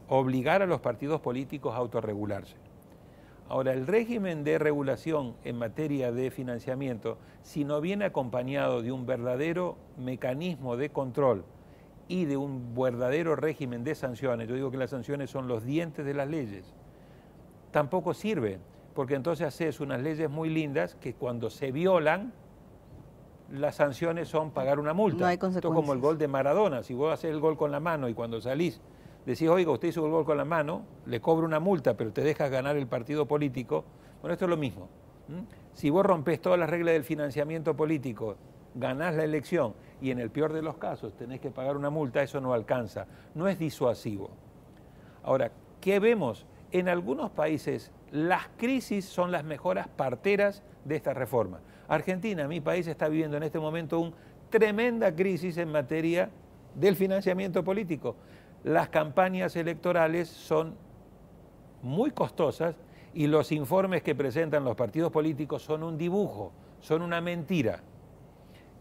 obligar a los partidos políticos a autorregularse. Ahora, el régimen de regulación en materia de financiamiento, si no viene acompañado de un verdadero mecanismo de control y de un verdadero régimen de sanciones, yo digo que las sanciones son los dientes de las leyes, tampoco sirve, porque entonces haces unas leyes muy lindas que cuando se violan, las sanciones son pagar una multa. No hay Esto es consecuencias. como el gol de Maradona, si vos haces el gol con la mano y cuando salís decís, oiga, usted hizo el gol con la mano, le cobro una multa, pero te dejas ganar el partido político. Bueno, esto es lo mismo. Si vos rompés todas las reglas del financiamiento político, ganás la elección y en el peor de los casos tenés que pagar una multa, eso no alcanza, no es disuasivo. Ahora, ¿qué vemos? En algunos países las crisis son las mejores parteras de esta reforma. Argentina, mi país, está viviendo en este momento una tremenda crisis en materia del financiamiento político. Las campañas electorales son muy costosas y los informes que presentan los partidos políticos son un dibujo, son una mentira.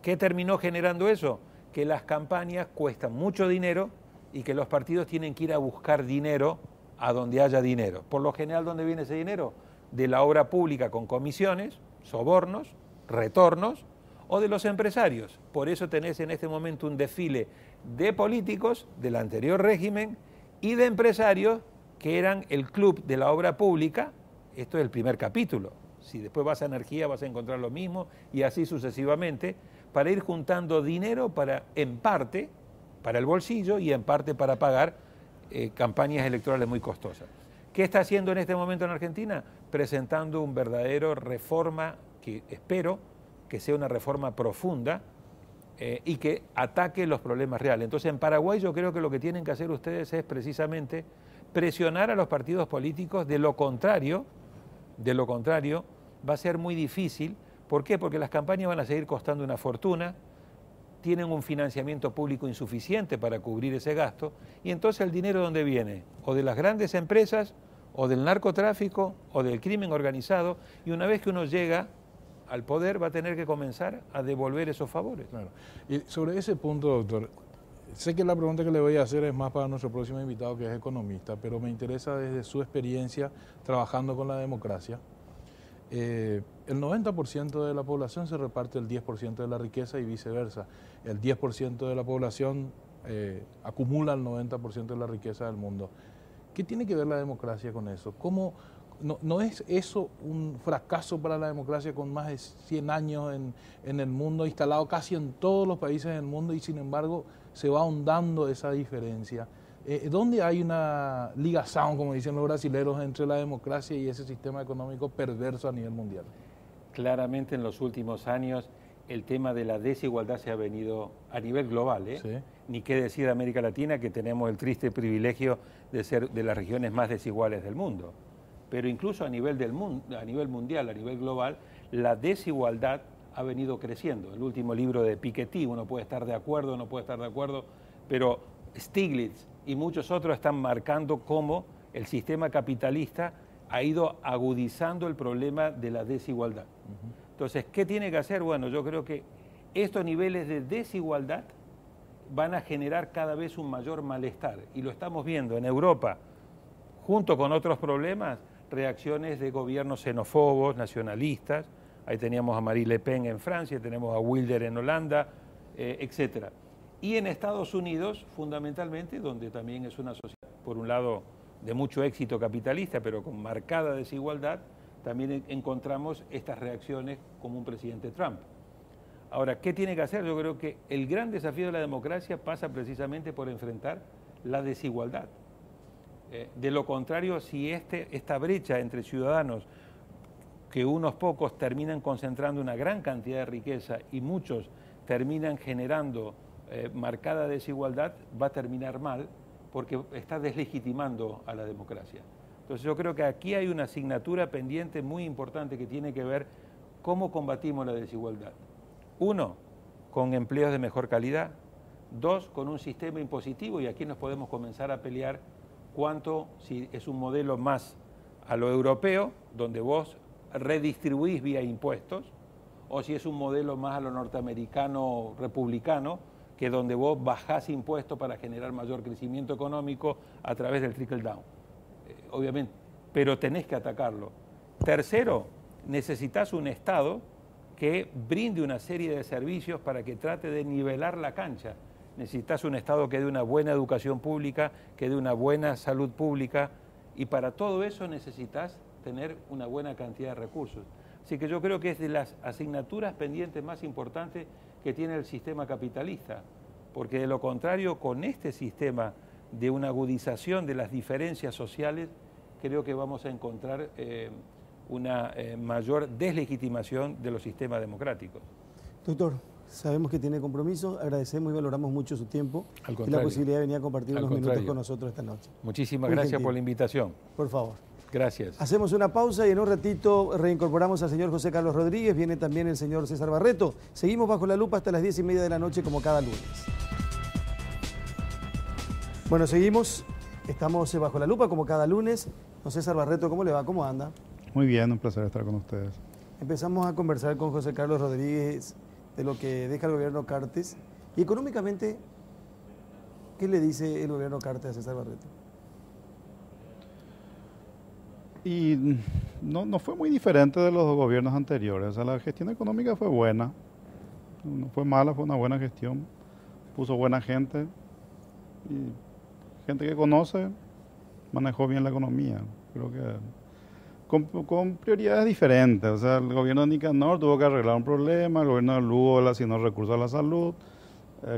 ¿Qué terminó generando eso? Que las campañas cuestan mucho dinero y que los partidos tienen que ir a buscar dinero a donde haya dinero. Por lo general, ¿dónde viene ese dinero? De la obra pública con comisiones, sobornos, retornos o de los empresarios. Por eso tenés en este momento un desfile de políticos del anterior régimen y de empresarios que eran el club de la obra pública. Esto es el primer capítulo. Si después vas a energía vas a encontrar lo mismo y así sucesivamente, para ir juntando dinero para, en parte, para el bolsillo y en parte para pagar campañas electorales muy costosas. ¿Qué está haciendo en este momento en Argentina? Presentando un verdadero reforma que espero que sea una reforma profunda y que ataque los problemas reales. Entonces, en Paraguay yo creo que lo que tienen que hacer ustedes es precisamente presionar a los partidos políticos. De lo contrario, va a ser muy difícil. ¿Por qué? Porque las campañas van a seguir costando una fortuna, tienen un financiamiento público insuficiente para cubrir ese gasto, y entonces el dinero ¿dónde viene? O de las grandes empresas, o del narcotráfico, o del crimen organizado, y una vez que uno llega al poder va a tener que comenzar a devolver esos favores. Claro. Y sobre ese punto, doctor, sé que la pregunta que le voy a hacer es más para nuestro próximo invitado, que es economista, pero me interesa desde su experiencia trabajando con la democracia. El 90% de la población se reparte el 10% de la riqueza y viceversa. El 10% de la población acumula el 90% de la riqueza del mundo. ¿Qué tiene que ver la democracia con eso? ¿Cómo, no es eso un fracaso para la democracia con más de 100 años en el mundo, instalado casi en todos los países del mundo, y sin embargo se va ahondando esa diferencia? ¿Dónde hay una ligación, como dicen los brasileños, entre la democracia y ese sistema económico perverso a nivel mundial? Claramente en los últimos años el tema de la desigualdad se ha venido a nivel global, Sí. Ni qué decir de América Latina, que tenemos el triste privilegio de ser de las regiones más desiguales del mundo. Pero incluso a nivel mundial, a nivel global, la desigualdad ha venido creciendo. El último libro de Piketty, uno puede estar de acuerdo, no puede estar de acuerdo, pero Stiglitz y muchos otros están marcando cómo el sistema capitalista ha ido agudizando el problema de la desigualdad. Entonces, ¿qué tiene que hacer? Bueno, yo creo que estos niveles de desigualdad van a generar cada vez un mayor malestar, y lo estamos viendo en Europa, junto con otros problemas, reacciones de gobiernos xenófobos, nacionalistas. Ahí teníamos a Marine Le Pen en Francia, tenemos a Wilders en Holanda, etcétera. Y en Estados Unidos, fundamentalmente, donde también es una sociedad, por un lado, de mucho éxito capitalista, pero con marcada desigualdad, también encontramos estas reacciones como un presidente Trump. Ahora, ¿qué tiene que hacer? Yo creo que el gran desafío de la democracia pasa precisamente por enfrentar la desigualdad. De lo contrario, si esta brecha entre ciudadanos, que unos pocos terminan concentrando una gran cantidad de riqueza y muchos terminan generando marcada desigualdad, va a terminar mal, porque está deslegitimando a la democracia. Entonces yo creo que aquí hay una asignatura pendiente muy importante que tiene que ver cómo combatimos la desigualdad. 1, con empleos de mejor calidad. 2, con un sistema impositivo, y aquí nos podemos comenzar a pelear cuánto, si es un modelo más a lo europeo, donde vos redistribuís vía impuestos, o si es un modelo más a lo norteamericano republicano, que donde vos bajás impuestos para generar mayor crecimiento económico a través del trickle down. Obviamente, pero tenés que atacarlo. Tercero, necesitas un Estado que brinde una serie de servicios para que trate de nivelar la cancha. Necesitas un Estado que dé una buena educación pública, que dé una buena salud pública, y para todo eso necesitas tener una buena cantidad de recursos. Así que yo creo que es de las asignaturas pendientes más importantes que tiene el sistema capitalista, porque de lo contrario, con este sistema de una agudización de las diferencias sociales, creo que vamos a encontrar una mayor deslegitimación de los sistemas democráticos. Doctor, sabemos que tiene compromiso, agradecemos y valoramos mucho su tiempo y la posibilidad de venir a compartir unos minutos con nosotros esta noche. Muchísimas Muy gracias gentil. por la invitación. Por favor. Gracias. Hacemos una pausa y en un ratito reincorporamos al señor José Carlos Rodríguez, viene también el señor César Barreto. Seguimos bajo la lupa hasta las 10:30 de la noche como cada lunes. Bueno, seguimos, estamos bajo la lupa como cada lunes. Don César Barreto, ¿cómo le va? ¿Cómo anda? Muy bien, un placer estar con ustedes. Empezamos a conversar con José Carlos Rodríguez de lo que deja el gobierno Cartes. Y económicamente, ¿qué le dice el gobierno Cartes a César Barreto? Y no fue muy diferente de los gobiernos anteriores. O sea, la gestión económica fue buena, no fue mala, fue una buena gestión. puso buena gente y gente que conoce, manejó bien la economía. Creo que con prioridades diferentes. O sea, el gobierno de Nicanor tuvo que arreglar un problema, el gobierno de Lugo le asignó recursos a la salud,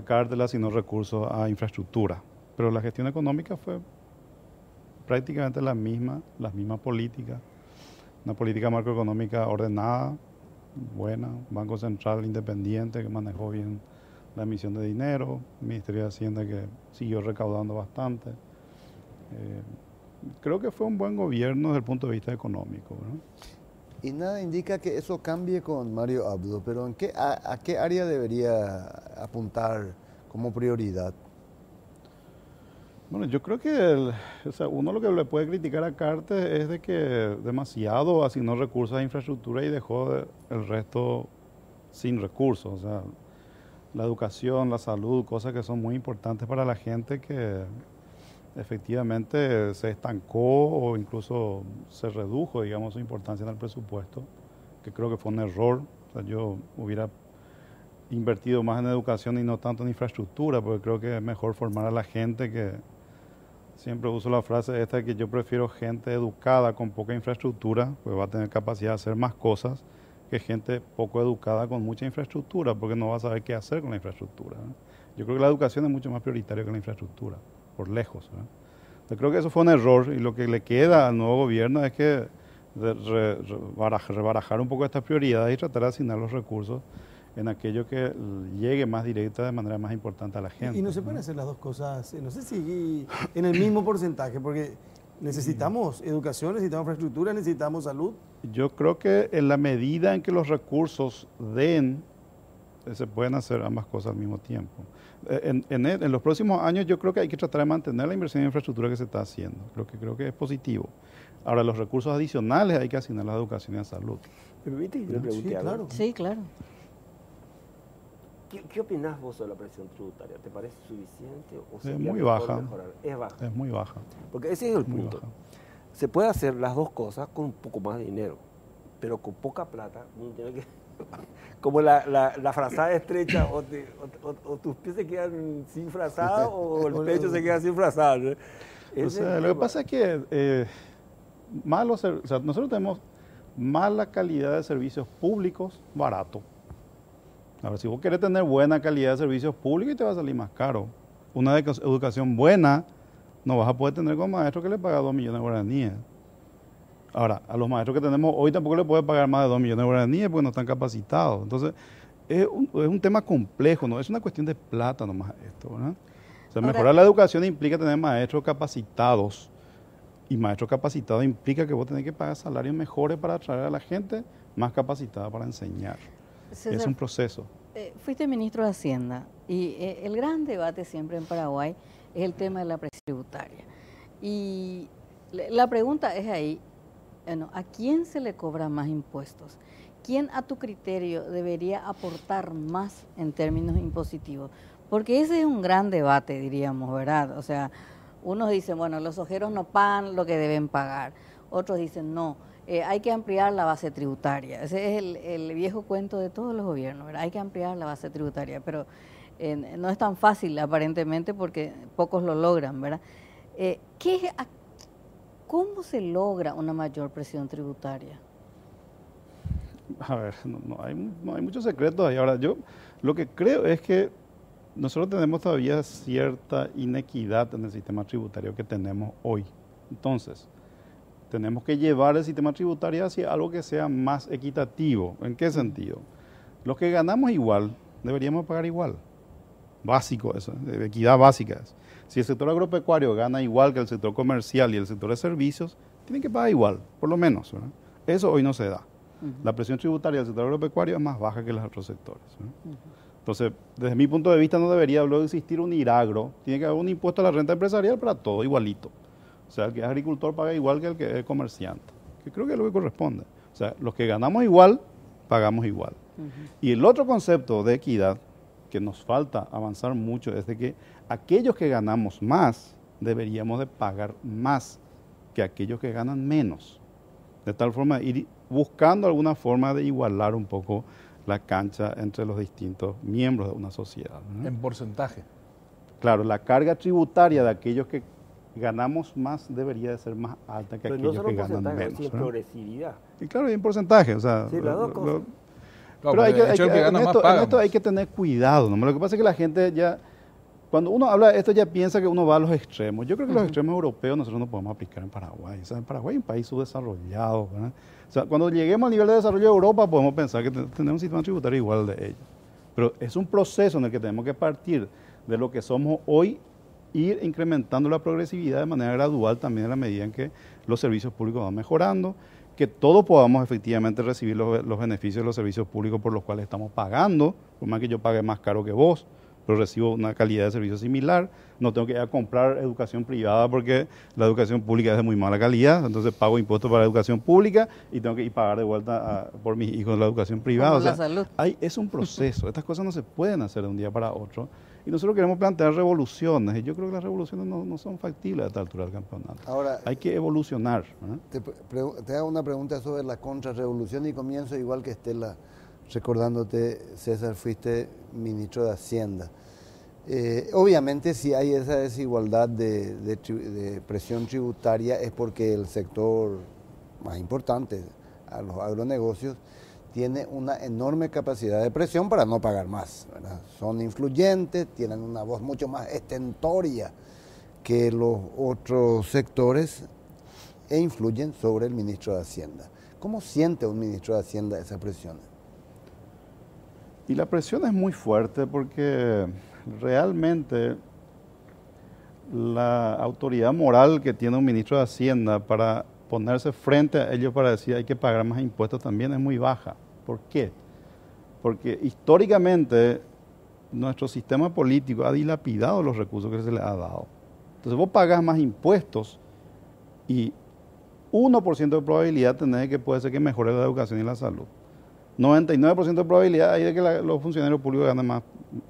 Carter le asignó recursos a infraestructura. Pero la gestión económica fue prácticamente la misma política. Una política macroeconómica ordenada, buena, Banco Central independiente que manejó bien la emisión de dinero, el Ministerio de Hacienda que siguió recaudando bastante. Creo que fue un buen gobierno desde el punto de vista económico, ¿no? Y nada indica que eso cambie con Mario Abdo, pero ¿a qué área debería apuntar como prioridad? Bueno, yo creo que uno lo que le puede criticar a Carter es de que demasiado asignó recursos a infraestructura y dejó el resto sin recursos. O sea, la educación, la salud, cosas que son muy importantes para la gente que efectivamente se estancó o incluso se redujo, digamos, su importancia en el presupuesto, que creo que fue un error. O sea, yo hubiera invertido más en educación y no tanto en infraestructura, porque creo que es mejor formar a la gente que... Siempre uso la frase esta de que yo prefiero gente educada con poca infraestructura, pues va a tener capacidad de hacer más cosas, que gente poco educada con mucha infraestructura, porque no va a saber qué hacer con la infraestructura, ¿no? Yo creo que la educación es mucho más prioritaria que la infraestructura, por lejos, ¿no? Yo creo que eso fue un error y lo que le queda al nuevo gobierno es que rebarajar un poco estas prioridades y tratar de asignar los recursos en aquello que llegue más directa de manera más importante a la gente. Y no se pueden hacer las dos cosas, no sé si en el mismo porcentaje, porque necesitamos educación, necesitamos infraestructura, necesitamos salud. Yo creo que en la medida en que los recursos den, se pueden hacer ambas cosas al mismo tiempo. En los próximos años yo creo que hay que tratar de mantener la inversión en infraestructura que se está haciendo. Creo que es positivo. Ahora, los recursos adicionales hay que asignarlos a educación y a salud. ¿Me permite que le pregunte algo? Claro. Sí, claro. ¿Qué opinás vos sobre la presión tributaria? ¿Te parece suficiente o sería muy mejor baja. mejorar? Es baja. Es muy baja. Porque ese es el Muy punto. baja. Se puede hacer las dos cosas con un poco más de dinero, pero con poca plata uno tiene que... Como la frazada estrecha, o tus pies se quedan sin frazada o el pecho se queda sin frazada, ¿no? O sea, lo que pasa es que nosotros tenemos mala calidad de servicios públicos barato. A ver, si vos querés tener buena calidad de servicios públicos, te va a salir más caro. Una educación buena no vas a poder tener con maestros que le pagan 2 millones de guaraníes. Ahora, a los maestros que tenemos hoy tampoco le puede pagar más de 2 millones de guaraníes porque no están capacitados. Entonces, es un tema complejo, no es una cuestión de plata nomás esto, ¿verdad? O sea, mejorar la educación implica tener maestros capacitados. Y maestros capacitados implica que vos tenés que pagar salarios mejores para atraer a la gente más capacitada para enseñar. César, es un proceso. Fuiste ministro de Hacienda y el gran debate siempre en Paraguay es el tema de la presión tributaria. Y la pregunta es ahí, bueno, ¿a quién se le cobra más impuestos? ¿Quién a tu criterio debería aportar más en términos impositivos? Porque ese es un gran debate, diríamos, ¿verdad? O sea, unos dicen, bueno, los ojeros no pagan lo que deben pagar. Otros dicen, no, hay que ampliar la base tributaria. Ese es el viejo cuento de todos los gobiernos, ¿verdad? Hay que ampliar la base tributaria, pero no es tan fácil aparentemente porque pocos lo logran, ¿verdad? ¿Cómo se logra una mayor presión tributaria? A ver, no hay muchos secretos ahí. Ahora, yo lo que creo es que nosotros tenemos todavía cierta inequidad en el sistema tributario que tenemos hoy. Entonces, tenemos que llevar el sistema tributario hacia algo que sea más equitativo. ¿En qué sentido? Los que ganamos igual, deberíamos pagar igual. Básico eso, de equidad básica. Si el sector agropecuario gana igual que el sector comercial y el sector de servicios, tienen que pagar igual, por lo menos, ¿verdad? Eso hoy no se da. La presión tributaria del sector agropecuario es más baja que los otros sectores, ¿verdad? Entonces, desde mi punto de vista no debería luego existir un IRAGRO, tiene que haber un impuesto a la renta empresarial para todo, igualito. O sea, el que es agricultor paga igual que el que es comerciante, que creo que es lo que corresponde. O sea, los que ganamos igual, pagamos igual. Y el otro concepto de equidad, que nos falta avanzar mucho, es de que aquellos que ganamos más, deberíamos de pagar más que aquellos que ganan menos. De tal forma, ir buscando alguna forma de igualar un poco la cancha entre los distintos miembros de una sociedad, ¿no? En porcentaje. Claro, la carga tributaria de aquellos que ganamos más debería de ser más alta que Pero no aquellos solo que ganan porcentaje, menos, sino en ¿verdad? progresividad. Y claro, y en porcentaje, o sea, Sí, las dos cosas. Claro, pero hay porque que, de hecho el que gana más en paga esto más. hay que tener cuidado, ¿no? Lo que pasa es que la gente ya, cuando uno habla de esto ya piensa que uno va a los extremos. Yo creo que los extremos europeos nosotros no podemos aplicar en Paraguay. O sea, en Paraguay es un país subdesarrollado, ¿verdad? O sea, cuando lleguemos al nivel de desarrollo de Europa podemos pensar que tenemos un sistema tributario igual de ellos. Pero es un proceso en el que tenemos que partir de lo que somos hoy, ir incrementando la progresividad de manera gradual también en la medida en que los servicios públicos van mejorando, que todos podamos efectivamente recibir los beneficios de los servicios públicos por los cuales estamos pagando, por más que yo pague más caro que vos, pero recibo una calidad de servicio similar, no tengo que ir a comprar educación privada porque la educación pública es de muy mala calidad, entonces pago impuestos para la educación pública y tengo que ir a pagar de vuelta por mis hijos la educación privada. Como O sea, la salud. es un proceso, estas cosas no se pueden hacer de un día para otro. Y nosotros queremos plantear revoluciones, y yo creo que las revoluciones no son factibles a esta altura del campeonato. Ahora, Hay que evolucionar, ¿verdad? te hago una pregunta sobre la contrarrevolución y comienzo igual que Estela, recordándote, César, fuiste ministro de Hacienda. Obviamente si hay esa desigualdad de presión tributaria es porque el sector más importante, a los agronegocios, tiene una enorme capacidad de presión para no pagar más, ¿verdad? Son influyentes, tienen una voz mucho más estentoria que los otros sectores e influyen sobre el ministro de Hacienda. ¿Cómo siente un ministro de Hacienda esa presión? Y la presión es muy fuerte porque realmente la autoridad moral que tiene un ministro de Hacienda para ponerse frente a ellos para decir hay que pagar más impuestos también es muy baja. ¿Por qué? Porque históricamente nuestro sistema político ha dilapidado los recursos que se le ha dado. Entonces vos pagas más impuestos y 1% de probabilidad tenés de que puede ser que mejore la educación y la salud. 99% de probabilidad hay de que los funcionarios públicos ganen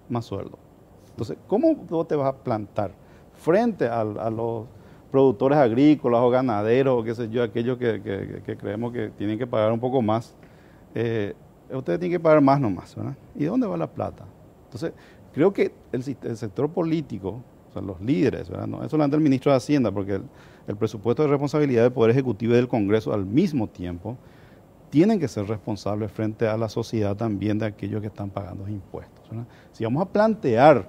más sueldo. Entonces, ¿cómo vos te vas a plantar frente a los productores agrícolas o ganaderos o qué sé yo, aquellos que creemos que tienen que pagar un poco más? Ustedes tienen que pagar más nomás, ¿verdad? ¿Y dónde va la plata? Entonces, creo que el sector político, o sea, los líderes, ¿verdad? No es solamente el ministro de Hacienda, porque el presupuesto de responsabilidad del Poder Ejecutivo y del Congreso al mismo tiempo tienen que ser responsables frente a la sociedad también de aquellos que están pagando los impuestos, ¿verdad? Si vamos a plantear,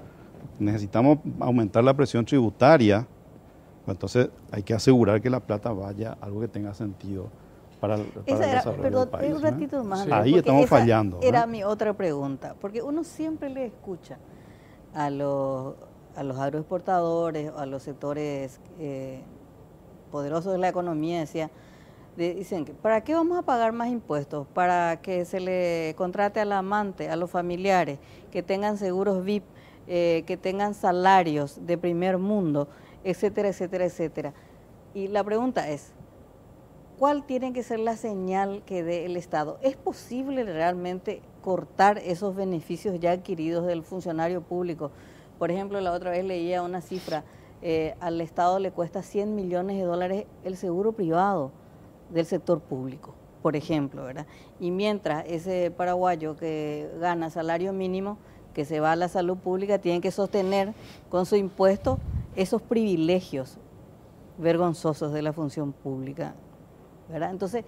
necesitamos aumentar la presión tributaria, pues entonces hay que asegurar que la plata vaya a algo que tenga sentido para el desarrollo del país. Un ratito más. Sí. Andrés, Ahí porque estamos esa fallando. Era mi otra pregunta, porque uno siempre le escucha a los agroexportadores, a los sectores poderosos de la economía, dicen que ¿para qué vamos a pagar más impuestos? Para que se le contrate al amante, a los familiares, que tengan seguros VIP, que tengan salarios de primer mundo, etcétera, etcétera, etcétera. Y la pregunta es, ¿cuál tiene que ser la señal que dé el Estado? ¿Es posible realmente cortar esos beneficios ya adquiridos del funcionario público? Por ejemplo, la otra vez leía una cifra, al Estado le cuesta 100 millones de dólares el seguro privado del sector público, por ejemplo, ¿verdad? Y mientras ese paraguayo que gana salario mínimo, que se va a la salud pública, tiene que sostener con su impuesto esos privilegios vergonzosos de la función pública, ¿verdad? Entonces,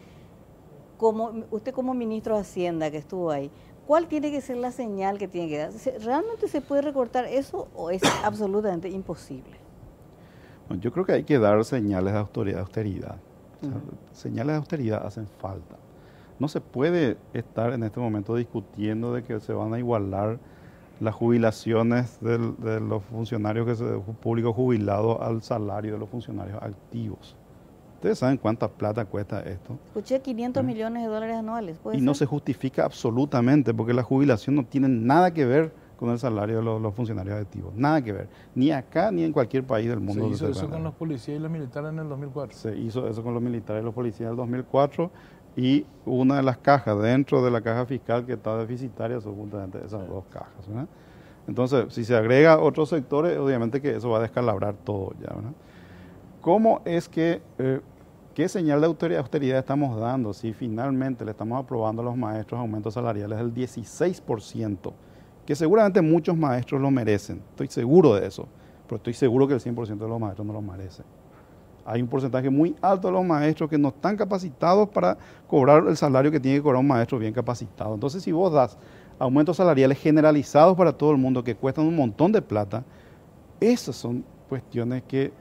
usted como ministro de Hacienda que estuvo ahí, ¿cuál tiene que ser la señal que tiene que dar? ¿Realmente se puede recortar eso o es absolutamente imposible? Bueno, yo creo que hay que dar señales de austeridad. O sea, señales de austeridad hacen falta. No se puede estar en este momento discutiendo de que se van a igualar las jubilaciones de los funcionarios públicos jubilados al salario de los funcionarios activos. ¿Ustedes saben cuánta plata cuesta esto? Escuché 500 millones de dólares anuales. Y no se justifica absolutamente porque la jubilación no tiene nada que ver con el salario de los funcionarios activos. Nada que ver. Ni acá ni en cualquier país del mundo. Se hizo eso con los policías y los militares en el 2004. Se hizo eso con los militares y los policías en el 2004 y una de las cajas dentro de la caja fiscal que está deficitaria son justamente esas dos cajas, ¿verdad? Entonces, si se agrega otros sectores, obviamente que eso va a descalabrar todo ya, ¿verdad? ¿Cómo es que ¿qué señal de austeridad estamos dando si finalmente le estamos aprobando a los maestros aumentos salariales del 16%? Que seguramente muchos maestros lo merecen, estoy seguro de eso, pero estoy seguro que el 100% de los maestros no lo merecen. Hay un porcentaje muy alto de los maestros que no están capacitados para cobrar el salario que tiene que cobrar un maestro bien capacitado. Entonces, si vos das aumentos salariales generalizados para todo el mundo que cuestan un montón de plata, esas son cuestiones que,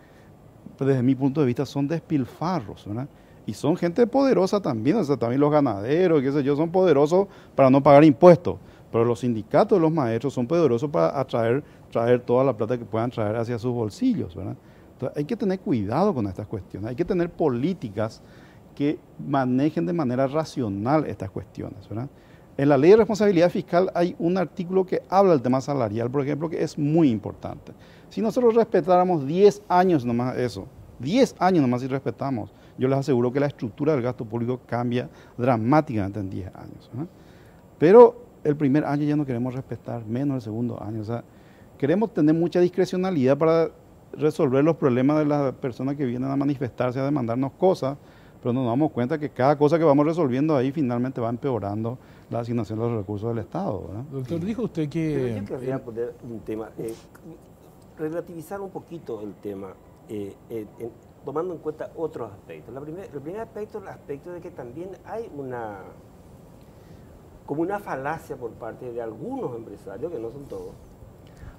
desde mi punto de vista, son despilfarros, ¿verdad? Y son gente poderosa también, o sea, también los ganaderos, qué sé yo, son poderosos para no pagar impuestos. Pero los sindicatos de los maestros son poderosos para traer toda la plata que puedan traer hacia sus bolsillos, ¿verdad? Entonces, hay que tener cuidado con estas cuestiones, hay que tener políticas que manejen de manera racional estas cuestiones, ¿verdad? En la Ley de Responsabilidad Fiscal hay un artículo que habla del tema salarial, por ejemplo, que es muy importante. Si nosotros respetáramos 10 años nomás eso, 10 años nomás si respetamos, yo les aseguro que la estructura del gasto público cambia dramáticamente en 10 años, ¿verdad? Pero el primer año ya no queremos respetar, menos el segundo año. O sea, queremos tener mucha discrecionalidad para resolver los problemas de las personas que vienen a manifestarse, a demandarnos cosas, pero nos damos cuenta que cada cosa que vamos resolviendo ahí finalmente va empeorando la asignación de los recursos del Estado, ¿verdad? Doctor, dijo usted que... Pero yo querría poner un tema, relativizar un poquito el tema, tomando en cuenta otros aspectos. El primer aspecto es el aspecto de que también hay como una falacia por parte de algunos empresarios, que no son todos.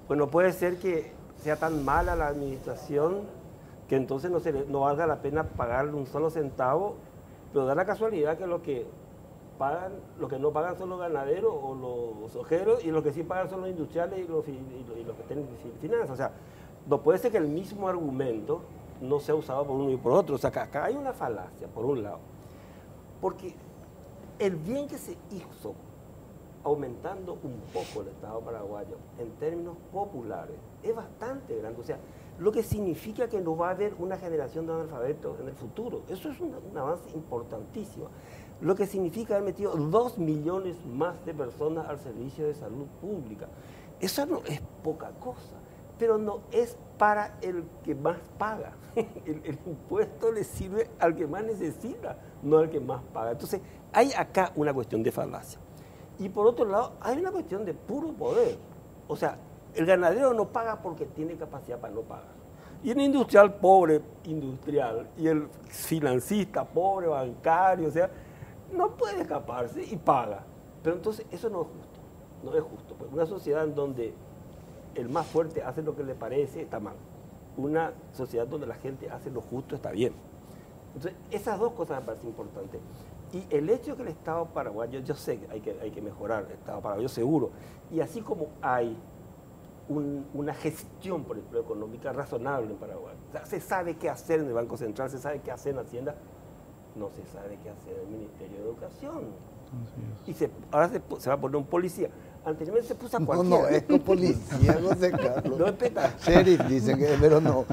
Pues no puede ser que sea tan mala la administración que entonces no valga la pena pagarle un solo centavo, pero da la casualidad que los que no pagan son los ganaderos o los ojeros, y los que sí pagan son los industriales y los que tienen finanzas. O sea, no puede ser que el mismo argumento no sea usado por uno y por otro. O sea, acá hay una falacia, por un lado. Porque el bien que se hizo aumentando un poco el Estado paraguayo en términos populares es bastante grande. O sea, lo que significa que no va a haber una generación de analfabetos en el futuro. Eso es un avance importantísimo. Lo que significa haber metido 2 millones más de personas al servicio de salud pública. Eso no es poca cosa, pero no es para el que más paga. El impuesto le sirve al que más necesita, no al que más paga. Entonces, hay acá una cuestión de falacia. Y por otro lado, hay una cuestión de puro poder. O sea, el ganadero no paga porque tiene capacidad para no pagar. Y el industrial pobre, industrial, y el financista pobre, bancario, o sea, no puede escaparse y paga. Pero entonces eso no es justo. No es justo. Pues una sociedad en donde el más fuerte hace lo que le parece está mal. Una sociedad donde la gente hace lo justo está bien. Entonces, esas dos cosas me parecen importantes. Y el hecho de que el Estado paraguayo, yo sé que hay que mejorar el Estado paraguayo, seguro. Y así como hay una gestión, por ejemplo, económica razonable en Paraguay. O sea, se sabe qué hacer en el Banco Central, se sabe qué hacer en Hacienda, no se sabe qué hacer en el Ministerio de Educación. Y ahora se va a poner un policía. Anteriormente se puso a cualquiera. No, es policía, José Carlos. No es peta. Sheriff dicen que, pero no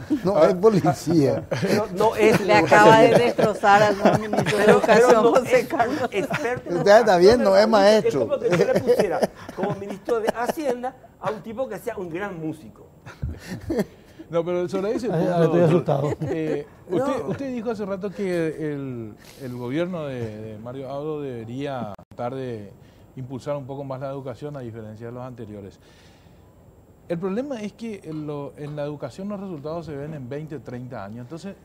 es policía. Pero no es. Le acaba de destrozar al nuevo ministro de Educación, José Carlos. Usted está bien, no es maestro. Es como que yo le pusiera como ministro de Hacienda a un tipo que sea un gran músico. No, pero sobre ese punto, estoy asustado. Usted dijo hace rato que el gobierno de Mario Abdo debería tratar de impulsar un poco más la educación a diferencia de los anteriores. El problema es que en la educación los resultados se ven en 20, 30 años. Entonces,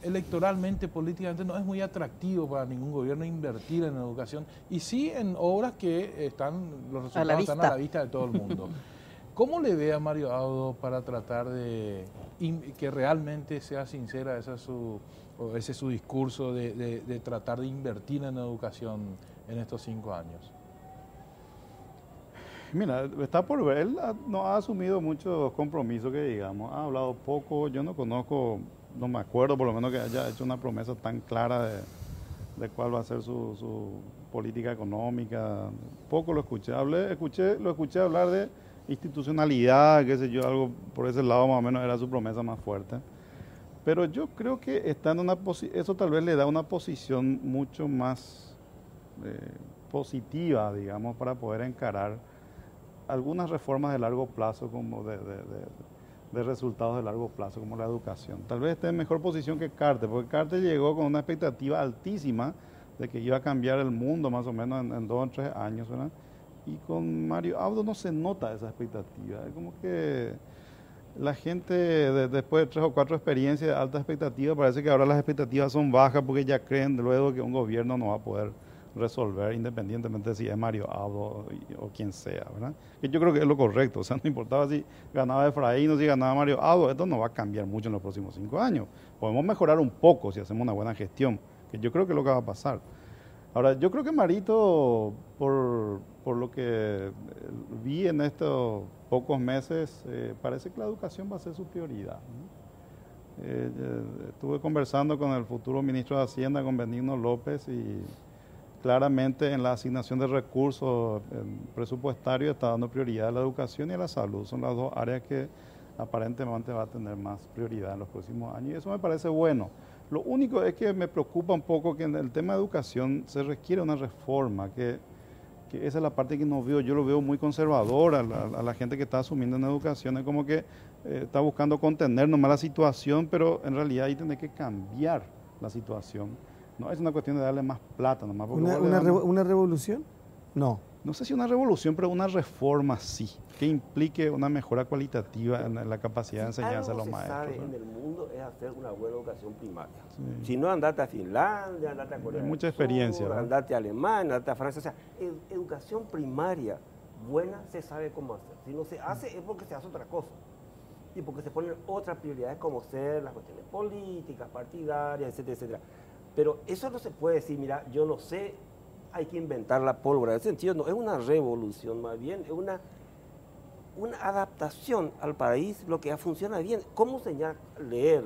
electoralmente, políticamente, no es muy atractivo para ningún gobierno invertir en educación. Y sí en obras que los resultados están a la vista de todo el mundo. ¿Cómo le ve a Mario Abdo para tratar de que realmente sea sincera ese es su discurso de tratar de invertir en educación en estos 5 años? Mira, está por ver, él no ha asumido muchos compromisos que digamos, ha hablado poco, yo no conozco, no me acuerdo por lo menos que haya hecho una promesa tan clara de cuál va a ser su política económica, poco lo escuché, lo escuché hablar de institucionalidad, qué sé yo, algo por ese lado más o menos era su promesa más fuerte, pero yo creo que está en eso tal vez le da una posición mucho más positiva, digamos, para poder encarar algunas reformas de largo plazo como de resultados de largo plazo como la educación. Tal vez esté en mejor posición que Carter, porque Carter llegó con una expectativa altísima de que iba a cambiar el mundo más o menos en 2 o 3 años, ¿verdad? Y con Mario Abdo no se nota esa expectativa, es como que la gente después de 3 o 4 experiencias de alta expectativa, parece que ahora las expectativas son bajas porque ya creen luego que un gobierno no va a poder resolver independientemente de si es Mario Abdo o quien sea, ¿verdad? Que yo creo que es lo correcto, o sea, no importaba si ganaba Efraín o si ganaba Mario Abdo, esto no va a cambiar mucho en los próximos 5 años. Podemos mejorar un poco si hacemos una buena gestión, que yo creo que es lo que va a pasar. Ahora, yo creo que Marito, por lo que vi en estos pocos meses, parece que la educación va a ser su prioridad, ¿no? Estuve conversando con el futuro ministro de Hacienda, con Benigno López, y claramente en la asignación de recursos presupuestarios está dando prioridad a la educación y a la salud. Son las 2 áreas que aparentemente va a tener más prioridad en los próximos años, y eso me parece bueno. Lo único es que me preocupa un poco que en el tema de educación se requiere una reforma, que esa es la parte que no veo. Yo lo veo muy conservador a la gente que está asumiendo en educación, es como que está buscando contener nomás la situación, pero en realidad ahí tiene que cambiar la situación. No es una cuestión de darle más plata nomás. ¿Una revolución? No. No sé si una revolución, pero una reforma sí, que implique una mejora cualitativa en la capacidad de enseñanza de los maestros. Lo que se sabe en el mundo es hacer una buena educación primaria. Sí. Si no, andate a Finlandia, andate a Corea. Hay mucha experiencia, Sur, andate a Alemania, andate a Francia. O sea, educación primaria buena se sabe cómo hacer. Si no se hace es porque se hace otra cosa. Y porque se ponen otras prioridades como ser las cuestiones políticas, partidarias, etcétera, etcétera. Pero eso no se puede decir, mira, yo no sé, hay que inventar la pólvora. En ese sentido no es una revolución, más bien es una adaptación al país, lo que funciona bien. ¿Cómo enseñar a leer,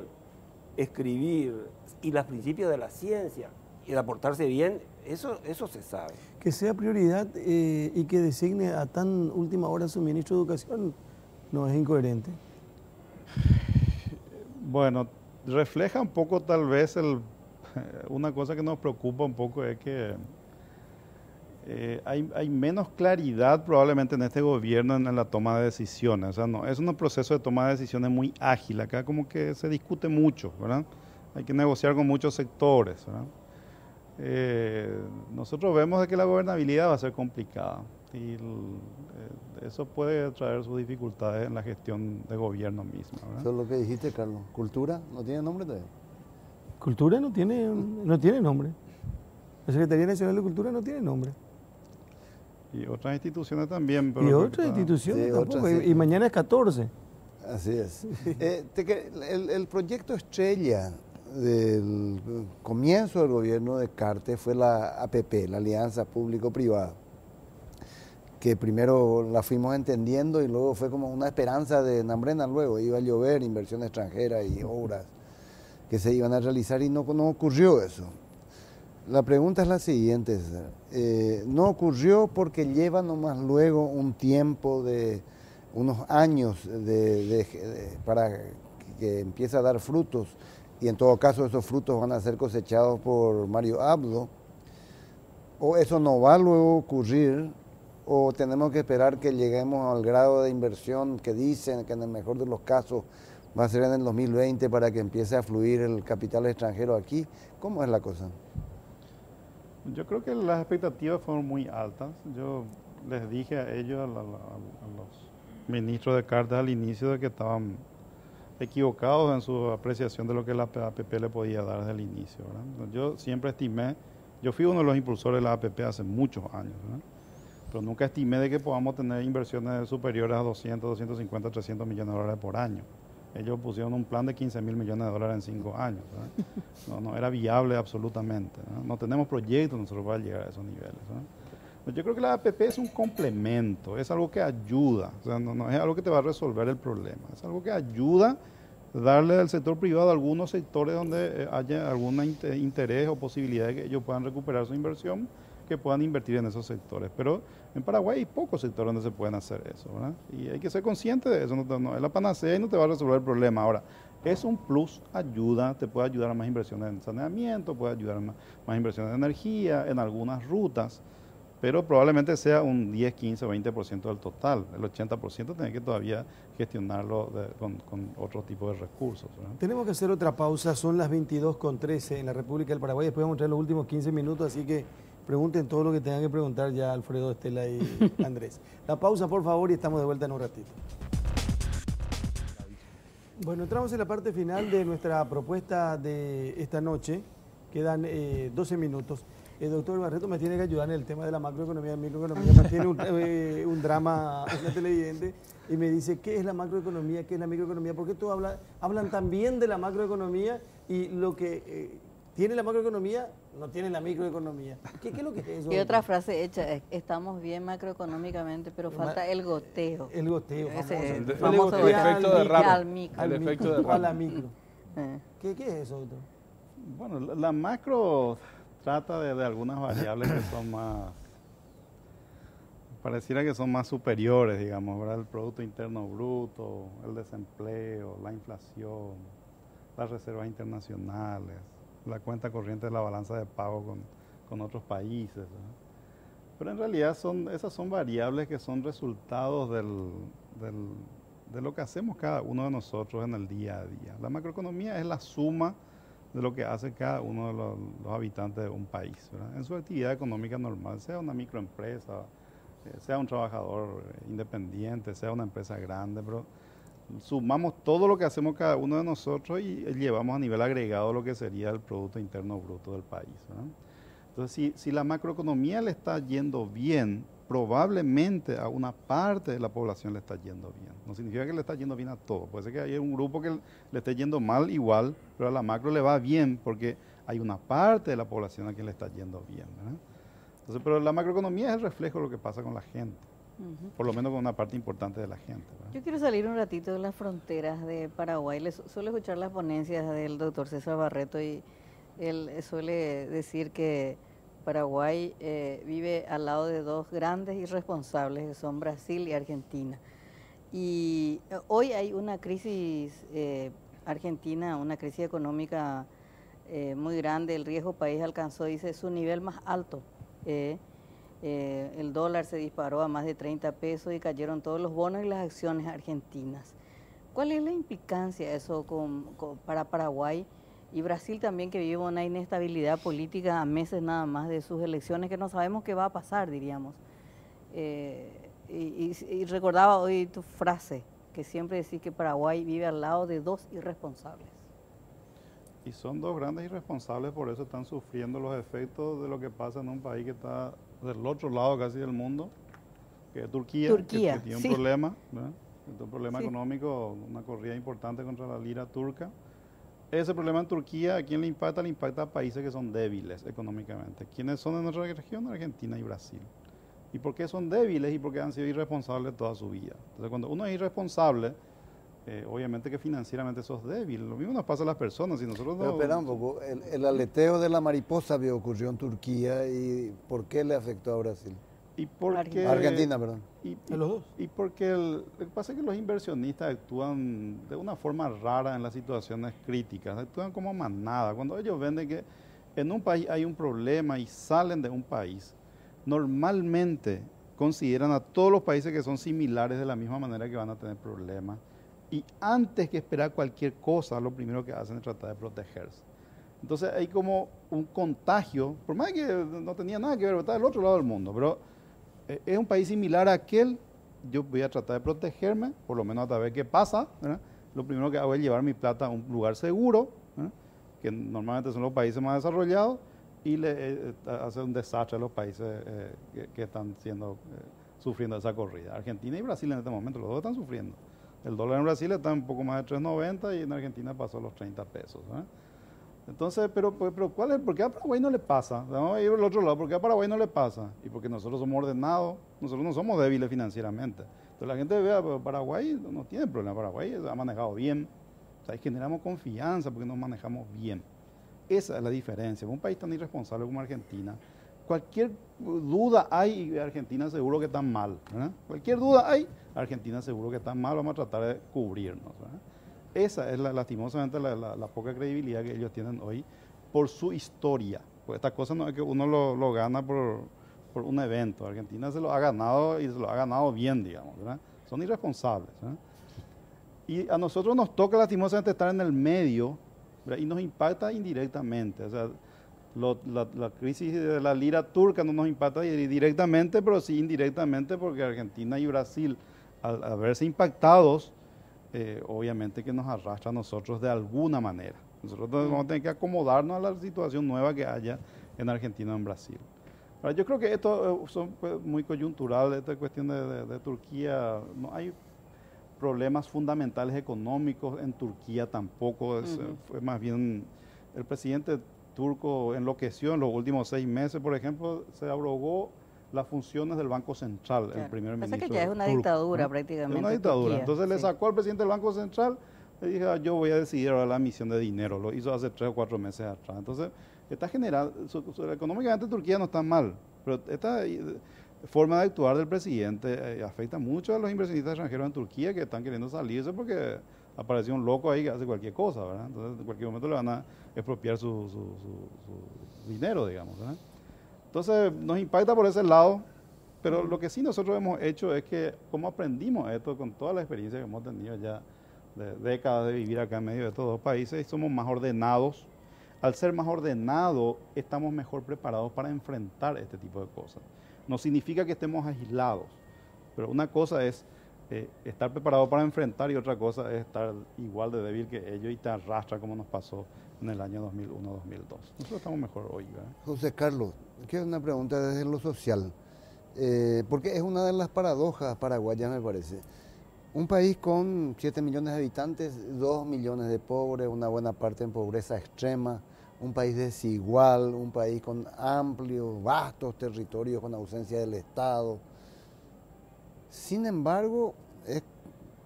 escribir y los principios de la ciencia y de aportarse bien? Eso se sabe. Que sea prioridad y que designe a tan última hora su ministro de Educación no es incoherente. Bueno, refleja un poco tal vez una cosa que nos preocupa un poco es que hay menos claridad probablemente en este gobierno en la toma de decisiones. O sea, no, es un proceso de toma de decisiones muy ágil. Acá como que se discute mucho, ¿verdad? Hay que negociar con muchos sectores, ¿verdad? Nosotros vemos de que la gobernabilidad va a ser complicada y eso puede traer sus dificultades en la gestión de gobierno misma, ¿verdad? Eso es lo que dijiste, Carlos. ¿Cultura no tiene nombre todavía? Cultura no tiene nombre. La Secretaría Nacional de Cultura no tiene nombre. Y otras instituciones también. Pero y otras instituciones sí, tampoco. Otras, sí. Y mañana es 14. Así es. El proyecto estrella del comienzo del gobierno de Carter fue la APP, la Alianza Público-Privada, que primero la fuimos entendiendo y luego fue como una esperanza de Nambrena, luego iba a llover inversión extranjera y obras que se iban a realizar y no ocurrió eso. La pregunta es la siguiente, César. No ocurrió porque lleva nomás luego un tiempo de unos años para que empiece a dar frutos, y en todo caso esos frutos van a ser cosechados por Mario Abdo, o eso no va luego a ocurrir, o tenemos que esperar que lleguemos al grado de inversión que dicen que en el mejor de los casos va a ser en el 2020 para que empiece a fluir el capital extranjero aquí. ¿Cómo es la cosa? Yo creo que las expectativas fueron muy altas. Yo les dije a ellos, a los ministros de Carter al inicio, de que estaban equivocados en su apreciación de lo que la APP le podía dar desde el inicio, ¿verdad? Yo siempre estimé, yo fui uno de los impulsores de la APP hace muchos años, ¿verdad? Pero nunca estimé de que podamos tener inversiones superiores a 200, 250, 300 millones de dólares por año. Ellos pusieron un plan de 15 mil millones de dólares en 5 años, ¿verdad? No era viable absolutamente, ¿verdad? No tenemos proyectos nosotros para llegar a esos niveles, ¿verdad? Yo creo que la APP es un complemento, es algo que ayuda, o sea, no es algo que te va a resolver el problema, es algo que ayuda a darle al sector privado a algunos sectores donde haya algún interés o posibilidad de que ellos puedan recuperar su inversión, que puedan invertir en esos sectores. Pero en Paraguay hay pocos sectores donde se pueden hacer eso, ¿verdad? Y hay que ser consciente de eso, no es la panacea y no te va a resolver el problema. Ahora, es un plus, ayuda, te puede ayudar a más inversiones en saneamiento, puede ayudar a más inversiones en energía, en algunas rutas, pero probablemente sea un 10, 15 o 20% del total. El 80% tiene que todavía gestionarlo con otro tipo de recursos, ¿verdad? Tenemos que hacer otra pausa, son las 22:13 en la República del Paraguay, después vamos a entrar los últimos 15 minutos, así que pregunten todo lo que tengan que preguntar ya Alfredo, Estela y Andrés. La pausa, por favor, y estamos de vuelta en un ratito. Bueno, entramos en la parte final de nuestra propuesta de esta noche. Quedan 12 minutos. El doctor Barreto me tiene que ayudar en el tema de la macroeconomía y microeconomía. Me tiene un drama, una televidente, y me dice, ¿qué es la macroeconomía? ¿Qué es la microeconomía? ¿Por qué todos hablan tan bien de la macroeconomía y lo que tiene la macroeconomía no tiene la microeconomía? ¿Qué es lo que es eso? Y otra frase hecha, estamos bien macroeconómicamente, pero falta el goteo. El goteo, Ese famoso. famoso el efecto de Rapp. al micro. El efecto de Rapp. A la micro. Eh. ¿Qué es eso, doctor? Bueno, la macro trata de algunas variables que son más, pareciera que son más superiores, digamos, ¿verdad? El Producto Interno Bruto, el desempleo, la inflación, las reservas internacionales, la cuenta corriente de la balanza de pago con otros países, ¿verdad? Pero en realidad esas son variables que son resultados de lo que hacemos cada uno de nosotros en el día a día. La macroeconomía es la suma de lo que hace cada uno de los habitantes de un país, ¿verdad? En su actividad económica normal, sea una microempresa, sea un trabajador independiente, sea una empresa grande, pero sumamos todo lo que hacemos cada uno de nosotros y llevamos a nivel agregado lo que sería el Producto Interno Bruto del país, ¿verdad? Entonces, si la macroeconomía le está yendo bien, probablemente a una parte de la población le está yendo bien. No significa que le está yendo bien a todos. Puede ser que haya un grupo que le esté yendo mal igual, pero a la macro le va bien porque hay una parte de la población a quien le está yendo bien, ¿verdad? Entonces, pero la macroeconomía es el reflejo de lo que pasa con la gente, por lo menos con una parte importante de la gente, ¿verdad? Yo quiero salir un ratito de las fronteras de Paraguay. Suelo escuchar las ponencias del doctor César Barreto y él suele decir que Paraguay vive al lado de dos grandes irresponsables, que son Brasil y Argentina. Y hoy hay una crisis argentina, una crisis económica muy grande. El riesgo país alcanzó, dice, su nivel más alto. El dólar se disparó a más de 30 pesos y cayeron todos los bonos y las acciones argentinas. ¿Cuál es la implicancia de eso para Paraguay? Y Brasil también, que vive una inestabilidad política a meses nada más de sus elecciones, que no sabemos qué va a pasar, diríamos. Y recordaba hoy tu frase, que siempre decís que Paraguay vive al lado de dos irresponsables. Y son dos grandes irresponsables, por eso están sufriendo los efectos de lo que pasa en un país que está del otro lado casi del mundo, que es Turquía, que tiene un problema, ¿verdad? Un problema económico, una corrida importante contra la lira turca. Ese problema en Turquía, ¿a quién le impacta? Le impacta a países que son débiles económicamente. ¿Quiénes son en nuestra región? Argentina y Brasil. ¿Y por qué son débiles? Y porque han sido irresponsables toda su vida. Entonces, cuando uno es irresponsable, obviamente que financieramente sos débil. Lo mismo nos pasa a las personas. Si nosotros Pero espera un poco, el aleteo de la mariposa ocurrió en Turquía, ¿y por qué le afectó a Brasil? Y porque, Argentina, perdón. A los dos. Y porque lo que pasa es que los inversionistas actúan de una forma rara en las situaciones críticas, actúan como manada. Cuando ellos ven de que en un país hay un problema y salen de un país, normalmente consideran a todos los países que son similares de la misma manera que van a tener problemas. Y antes que esperar cualquier cosa, lo primero que hacen es tratar de protegerse. Entonces hay como un contagio, por más que no tenía nada que ver, está del otro lado del mundo, pero es un país similar a aquel, yo voy a tratar de protegerme, por lo menos hasta ver qué pasa, ¿verdad? Lo primero que hago es llevar mi plata a un lugar seguro, ¿verdad? Que normalmente son los países más desarrollados, y hacer un desastre a los países que están sufriendo esa corrida. Argentina y Brasil en este momento, los dos están sufriendo. El dólar en Brasil está un poco más de 3.90 y en Argentina pasó los 30 pesos, ¿verdad? Entonces, pero ¿por qué a Paraguay no le pasa? Vamos a ir al otro lado, ¿por qué a Paraguay no le pasa? Y porque nosotros somos ordenados, nosotros no somos débiles financieramente. Entonces la gente ve a Paraguay, no tiene problema, Paraguay ha manejado bien, o sea, generamos confianza porque nos manejamos bien. Esa es la diferencia. Un país tan irresponsable como Argentina, cualquier duda hay, y Argentina seguro que está mal, ¿verdad? Cualquier duda hay, Argentina seguro que está mal, vamos a tratar de cubrirnos, ¿verdad? Esa es lastimosamente la poca credibilidad que ellos tienen hoy por su historia. Pues esta cosa no es que uno lo gana por un evento. Argentina se lo ha ganado y se lo ha ganado bien, digamos, ¿verdad? Son irresponsables, ¿verdad? Y a nosotros nos toca lastimosamente estar en el medio, ¿verdad? Y nos impacta indirectamente. O sea, la crisis de la lira turca no nos impacta directamente, pero sí indirectamente, porque Argentina y Brasil, al verse impactados, obviamente que nos arrastra a nosotros de alguna manera. Nosotros vamos a tener que acomodarnos a la situación nueva que haya en Argentina o en Brasil. Ahora, yo creo que esto son muy coyuntural, esta cuestión de Turquía. No hay problemas fundamentales económicos en Turquía tampoco. Fue más bien el presidente turco enloqueció en los últimos 6 meses, por ejemplo, se abrogó las funciones del Banco Central, el primer ministro. Pasa que ya es una turco, dictadura ¿no? prácticamente. Es una dictadura. Turquía, Entonces le sí. sacó al presidente del Banco Central, le dije, yo voy a decidir ahora la emisión de dinero. Lo hizo hace 3 o 4 meses atrás. Entonces, está generando, económicamente Turquía no está mal, pero esta forma de actuar del presidente afecta mucho a los inversionistas extranjeros en Turquía que están queriendo salirse porque apareció un loco ahí que hace cualquier cosa, ¿verdad? Entonces, en cualquier momento le van a expropiar su dinero, digamos, ¿verdad? Entonces, nos impacta por ese lado, pero lo que sí nosotros hemos hecho es que, como aprendimos esto con toda la experiencia que hemos tenido ya de décadas de vivir acá en medio de estos dos países, somos más ordenados. Al ser más ordenados, estamos mejor preparados para enfrentar este tipo de cosas. No significa que estemos aislados, pero una cosa es estar preparado para enfrentar y otra cosa es estar igual de débil que ellos y te arrastra como nos pasó en el año 2001-2002. Nosotros estamos mejor hoy, ¿verdad? José Carlos, quiero una pregunta desde lo social, porque es una de las paradojas paraguayas, me parece. Un país con 7 millones de habitantes, 2 millones de pobres, una buena parte en pobreza extrema, un país desigual, un país con amplios, vastos territorios, con ausencia del Estado. Sin embargo, es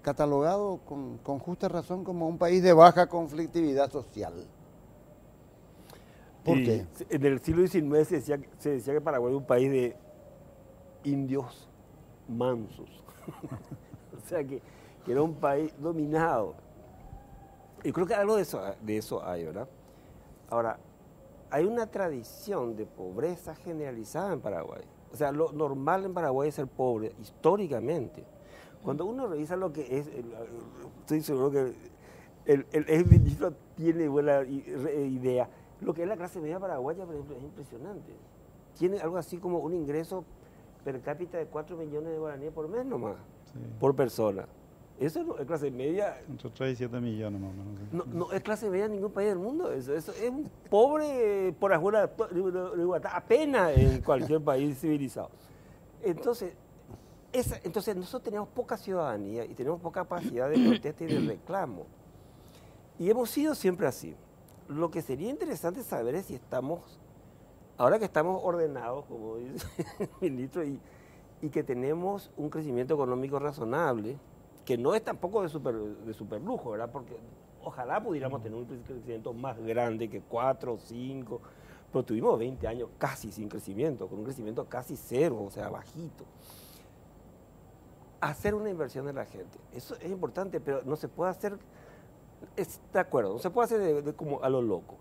catalogado con justa razón como un país de baja conflictividad social. ¿Por qué? En el siglo XIX se decía que Paraguay era un país de indios mansos. O sea, que era un país dominado. Y creo que algo de eso hay, ¿verdad? Ahora, hay una tradición de pobreza generalizada en Paraguay. O sea, lo normal en Paraguay es ser pobre, históricamente. Cuando uno revisa lo que es, estoy seguro que el exministro tiene buena idea. Lo que es la clase media paraguaya, por ejemplo, es impresionante. Tiene algo así como un ingreso per cápita de 4 millones de guaraníes por mes nomás, por persona. Eso no es clase media. Entre 3 y 7 millones más o menos. No es clase media en ningún país del mundo. Eso es un pobre por afuera, apenas en cualquier país civilizado. Entonces nosotros tenemos poca ciudadanía y tenemos poca capacidad de protesta y de reclamo. Y hemos sido siempre así. Lo que sería interesante saber es si estamos, ahora que estamos ordenados, como dice el ministro, y que tenemos un crecimiento económico razonable, que no es tampoco de super lujo, ¿verdad? Porque ojalá pudiéramos tener un crecimiento más grande que 4 o 5, pero tuvimos 20 años casi sin crecimiento, con un crecimiento casi cero, o sea, bajito. Hacer una inversión en la gente, eso es importante, pero no se puede hacer, de acuerdo, no se puede hacer como a lo loco.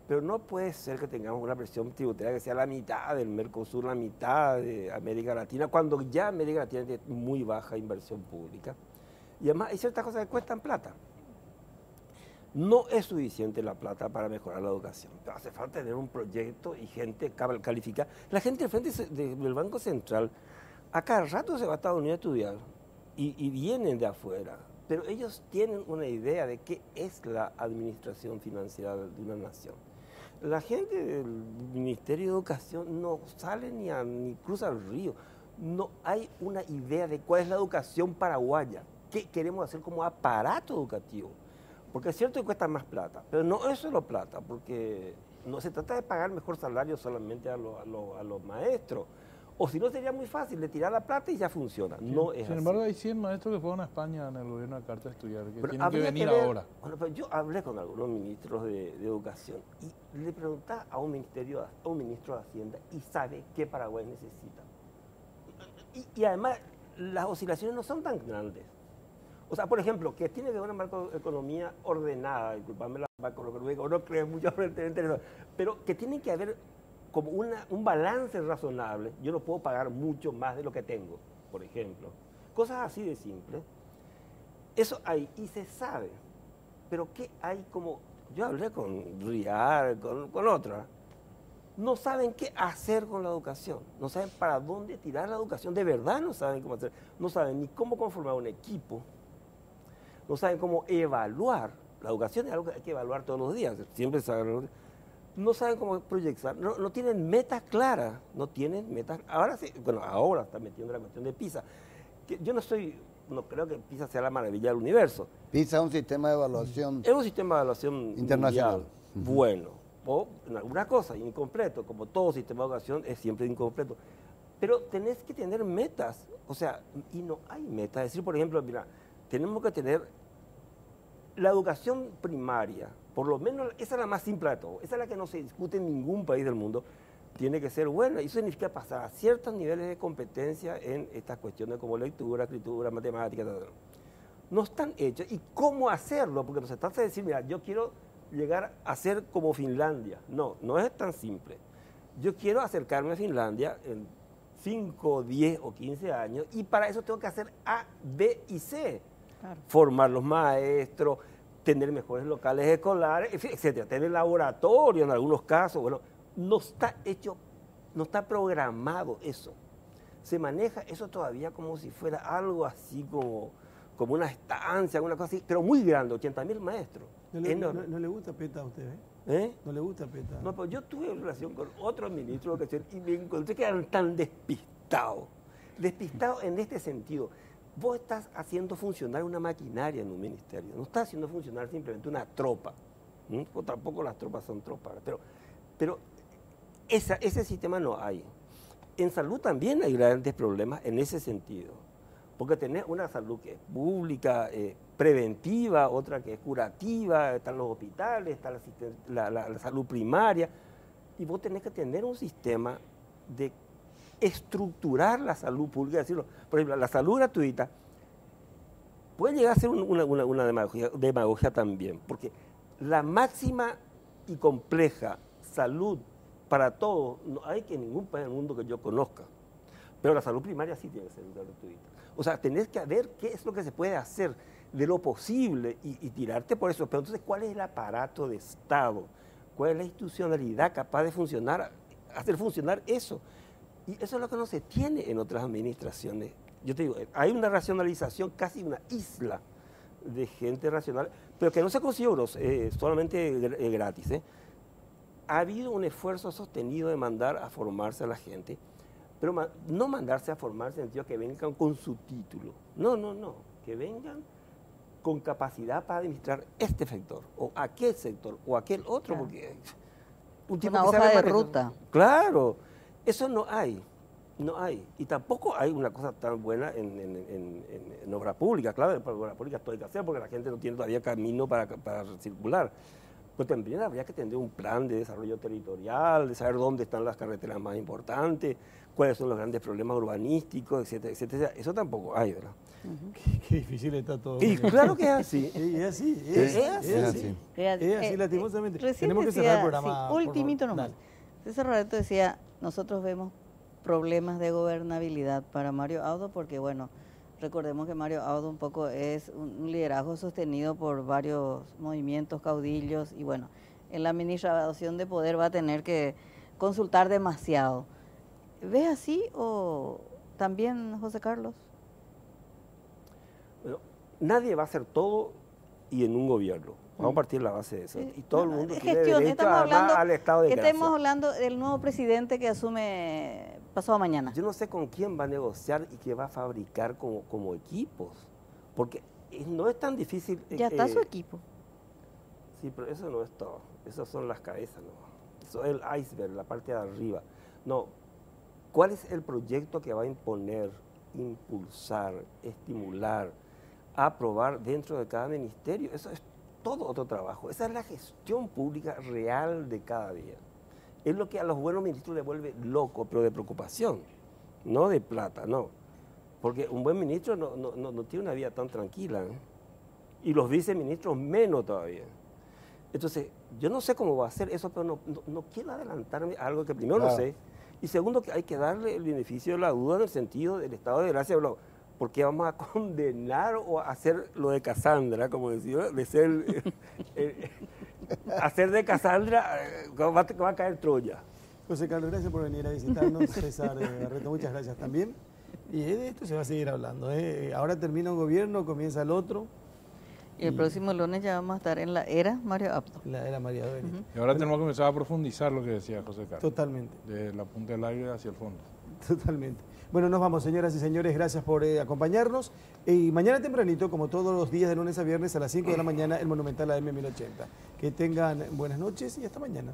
Pero no puede ser que tengamos una presión tributaria que sea la mitad del Mercosur, la mitad de América Latina, cuando ya América Latina tiene muy baja inversión pública. Y además hay ciertas cosas que cuestan plata. No es suficiente la plata para mejorar la educación, pero hace falta tener un proyecto y gente calificada. La gente del frente del Banco Central, a cada rato se va a Estados Unidos a estudiar y vienen de afuera. Pero ellos tienen una idea de qué es la administración financiera de una nación. La gente del Ministerio de Educación no sale ni cruza el río. No hay una idea de cuál es la educación paraguaya. ¿Qué queremos hacer como aparato educativo? Porque es cierto que cuesta más plata, pero no es solo plata, porque no se trata de pagar mejor salario solamente a los maestros. O si no, sería muy fácil de tirar la plata y ya funciona. No es así. Sin embargo, hay 100 maestros que fueron a España en el gobierno de Carta a estudiar, que pero tienen que venir ahora. Bueno, pero yo hablé con algunos ministros de Educación y le preguntaba a un ministro de Hacienda y sabe qué Paraguay necesita. Y además, las oscilaciones no son tan grandes. O sea, por ejemplo, que tiene que haber una macroeconomía ordenada, disculpadme la macroeconomía, no creo mucho aparentemente, pero que tiene que haber como un balance razonable. Yo no puedo pagar mucho más de lo que tengo, por ejemplo. Cosas así de simple. Eso hay y se sabe. Pero ¿qué hay como...? Yo hablé con Rial, con otra. No saben qué hacer con la educación. No saben para dónde tirar la educación. De verdad no saben cómo hacer. No saben ni cómo conformar un equipo. No saben cómo evaluar. La educación es algo que hay que evaluar todos los días. Siempre saben. No saben cómo proyectar. No tienen metas claras. No tienen metas. Ahora sí, bueno, ahora está metiendo la cuestión de PISA. Que yo no creo que PISA sea la maravilla del universo. PISA es un sistema de evaluación Es un sistema de evaluación internacional. Mundial, bueno, o en alguna cosa, incompleto, como todo sistema de educación es siempre incompleto. Pero tenés que tener metas, o sea, y no hay metas. Es decir, por ejemplo, mira, tenemos que tener la educación primaria, por lo menos esa es la más simple de todo, esa es la que no se discute en ningún país del mundo, tiene que ser buena. Y eso significa pasar a ciertos niveles de competencia en estas cuestiones como lectura, escritura, matemáticas, etc. No están hechos. ¿Y cómo hacerlo? Porque no se trata de decir, mira, yo quiero llegar a ser como Finlandia. No, no es tan simple. Yo quiero acercarme a Finlandia en 5, 10 o 15 años y para eso tengo que hacer A, B y C. Claro. Formar los maestros, tener mejores locales escolares, etcétera. Tener laboratorio en algunos casos. Bueno, no está hecho, no está programado eso. Se maneja eso todavía como si fuera algo así como una estancia, una cosa así, pero muy grande, 80.000 maestros. No le gusta PETA a usted, ¿eh? ¿No le gusta PETA? No, pues yo tuve relación con otros ministros de educación y me encontré que eran tan despistados. Despistados en este sentido. Vos estás haciendo funcionar una maquinaria en un ministerio, no estás haciendo funcionar simplemente una tropa. O tampoco las tropas son tropas, pero ese sistema no hay. En salud también hay grandes problemas en ese sentido, porque tenés una salud que es pública, preventiva, otra que es curativa, están los hospitales, está la salud primaria, y vos tenés que tener un sistema de estructurar la salud pública, decirlo. Por ejemplo, la salud gratuita puede llegar a ser una demagogia también, porque la máxima y compleja salud para todos no hay que en ningún país del mundo que yo conozca, pero la salud primaria sí tiene que ser gratuita. O sea, tenés que ver qué es lo que se puede hacer de lo posible y tirarte por eso. Pero entonces, ¿cuál es el aparato de Estado? ¿Cuál es la institucionalidad capaz de funcionar, hacer funcionar eso? Y eso es lo que no se tiene en otras administraciones. Yo te digo, hay una racionalización, casi una isla de gente racional, pero que no se consigue solamente gratis. Ha habido un esfuerzo sostenido de mandar a formarse a la gente, pero no mandarse a formarse en el sentido que vengan con su título. No, que vengan con capacidad para administrar este sector, o aquel sector, o aquel otro, claro. Porque un tipo una que hoja sabe de manejar. ruta. Claro, eso no hay. Y tampoco hay una cosa tan buena en obra pública. Claro, en obra pública todo hay que hacer porque la gente no tiene todavía camino para circular. Pero también habría que tener un plan de desarrollo territorial, de saber dónde están las carreteras más importantes, cuáles son los grandes problemas urbanísticos, etcétera, etcétera. Eso tampoco hay, ¿verdad? Qué difícil está todo. Y claro que es así. Es así, lastimosamente. Tenemos que cerrar el programa. Sí, ultimito nomás. César Rareto decía, nosotros vemos problemas de gobernabilidad para Mario Audo porque, bueno, recordemos que Mario Audo un poco es un liderazgo sostenido por varios movimientos, caudillos, y bueno, en la administración de poder va a tener que consultar demasiado. ¿Ves así o también, José Carlos? Bueno, nadie va a hacer todo y en un gobierno. Vamos a partir de la base de eso. Y todo el mundo tiene derecho al estado de gracia. Estamos hablando del nuevo presidente que asume pasado mañana. Yo no sé con quién va a negociar y qué va a fabricar como equipos, porque no es tan difícil. Ya está su equipo. Sí, pero eso no es todo. Esas son las cabezas, ¿no? Eso es el iceberg, la parte de arriba. No. ¿Cuál es el proyecto que va a imponer, impulsar, estimular, aprobar dentro de cada ministerio? Eso es todo otro trabajo. Esa es la gestión pública real de cada día. Es lo que a los buenos ministros les vuelve loco, pero de preocupación, no de plata, no. Porque un buen ministro no tiene una vida tan tranquila, ¿eh? Y los viceministros menos todavía. Entonces, yo no sé cómo va a ser eso, pero no quiero adelantarme a algo que primero no sé. Y segundo, que hay que darle el beneficio de la duda en el sentido del estado de gracia. Porque vamos a condenar o a hacer lo de Casandra, como decía, de ser, hacer de Casandra, va a caer Troya. José Carlos, gracias por venir a visitarnos. César Barreto, muchas gracias también. Y de esto se va a seguir hablando. Ahora termina un gobierno, comienza el otro. Y el próximo lunes ya vamos a estar en la era Mario Abdo. La era María Doria. Y ahora tenemos que comenzar a profundizar lo que decía José Carlos. Totalmente. De la punta del aire hacia el fondo. Totalmente. Bueno, nos vamos, señoras y señores. Gracias por acompañarnos. Y mañana tempranito, como todos los días de lunes a viernes, a las 5 de la mañana, el Monumental AM 1080. Que tengan buenas noches y hasta mañana.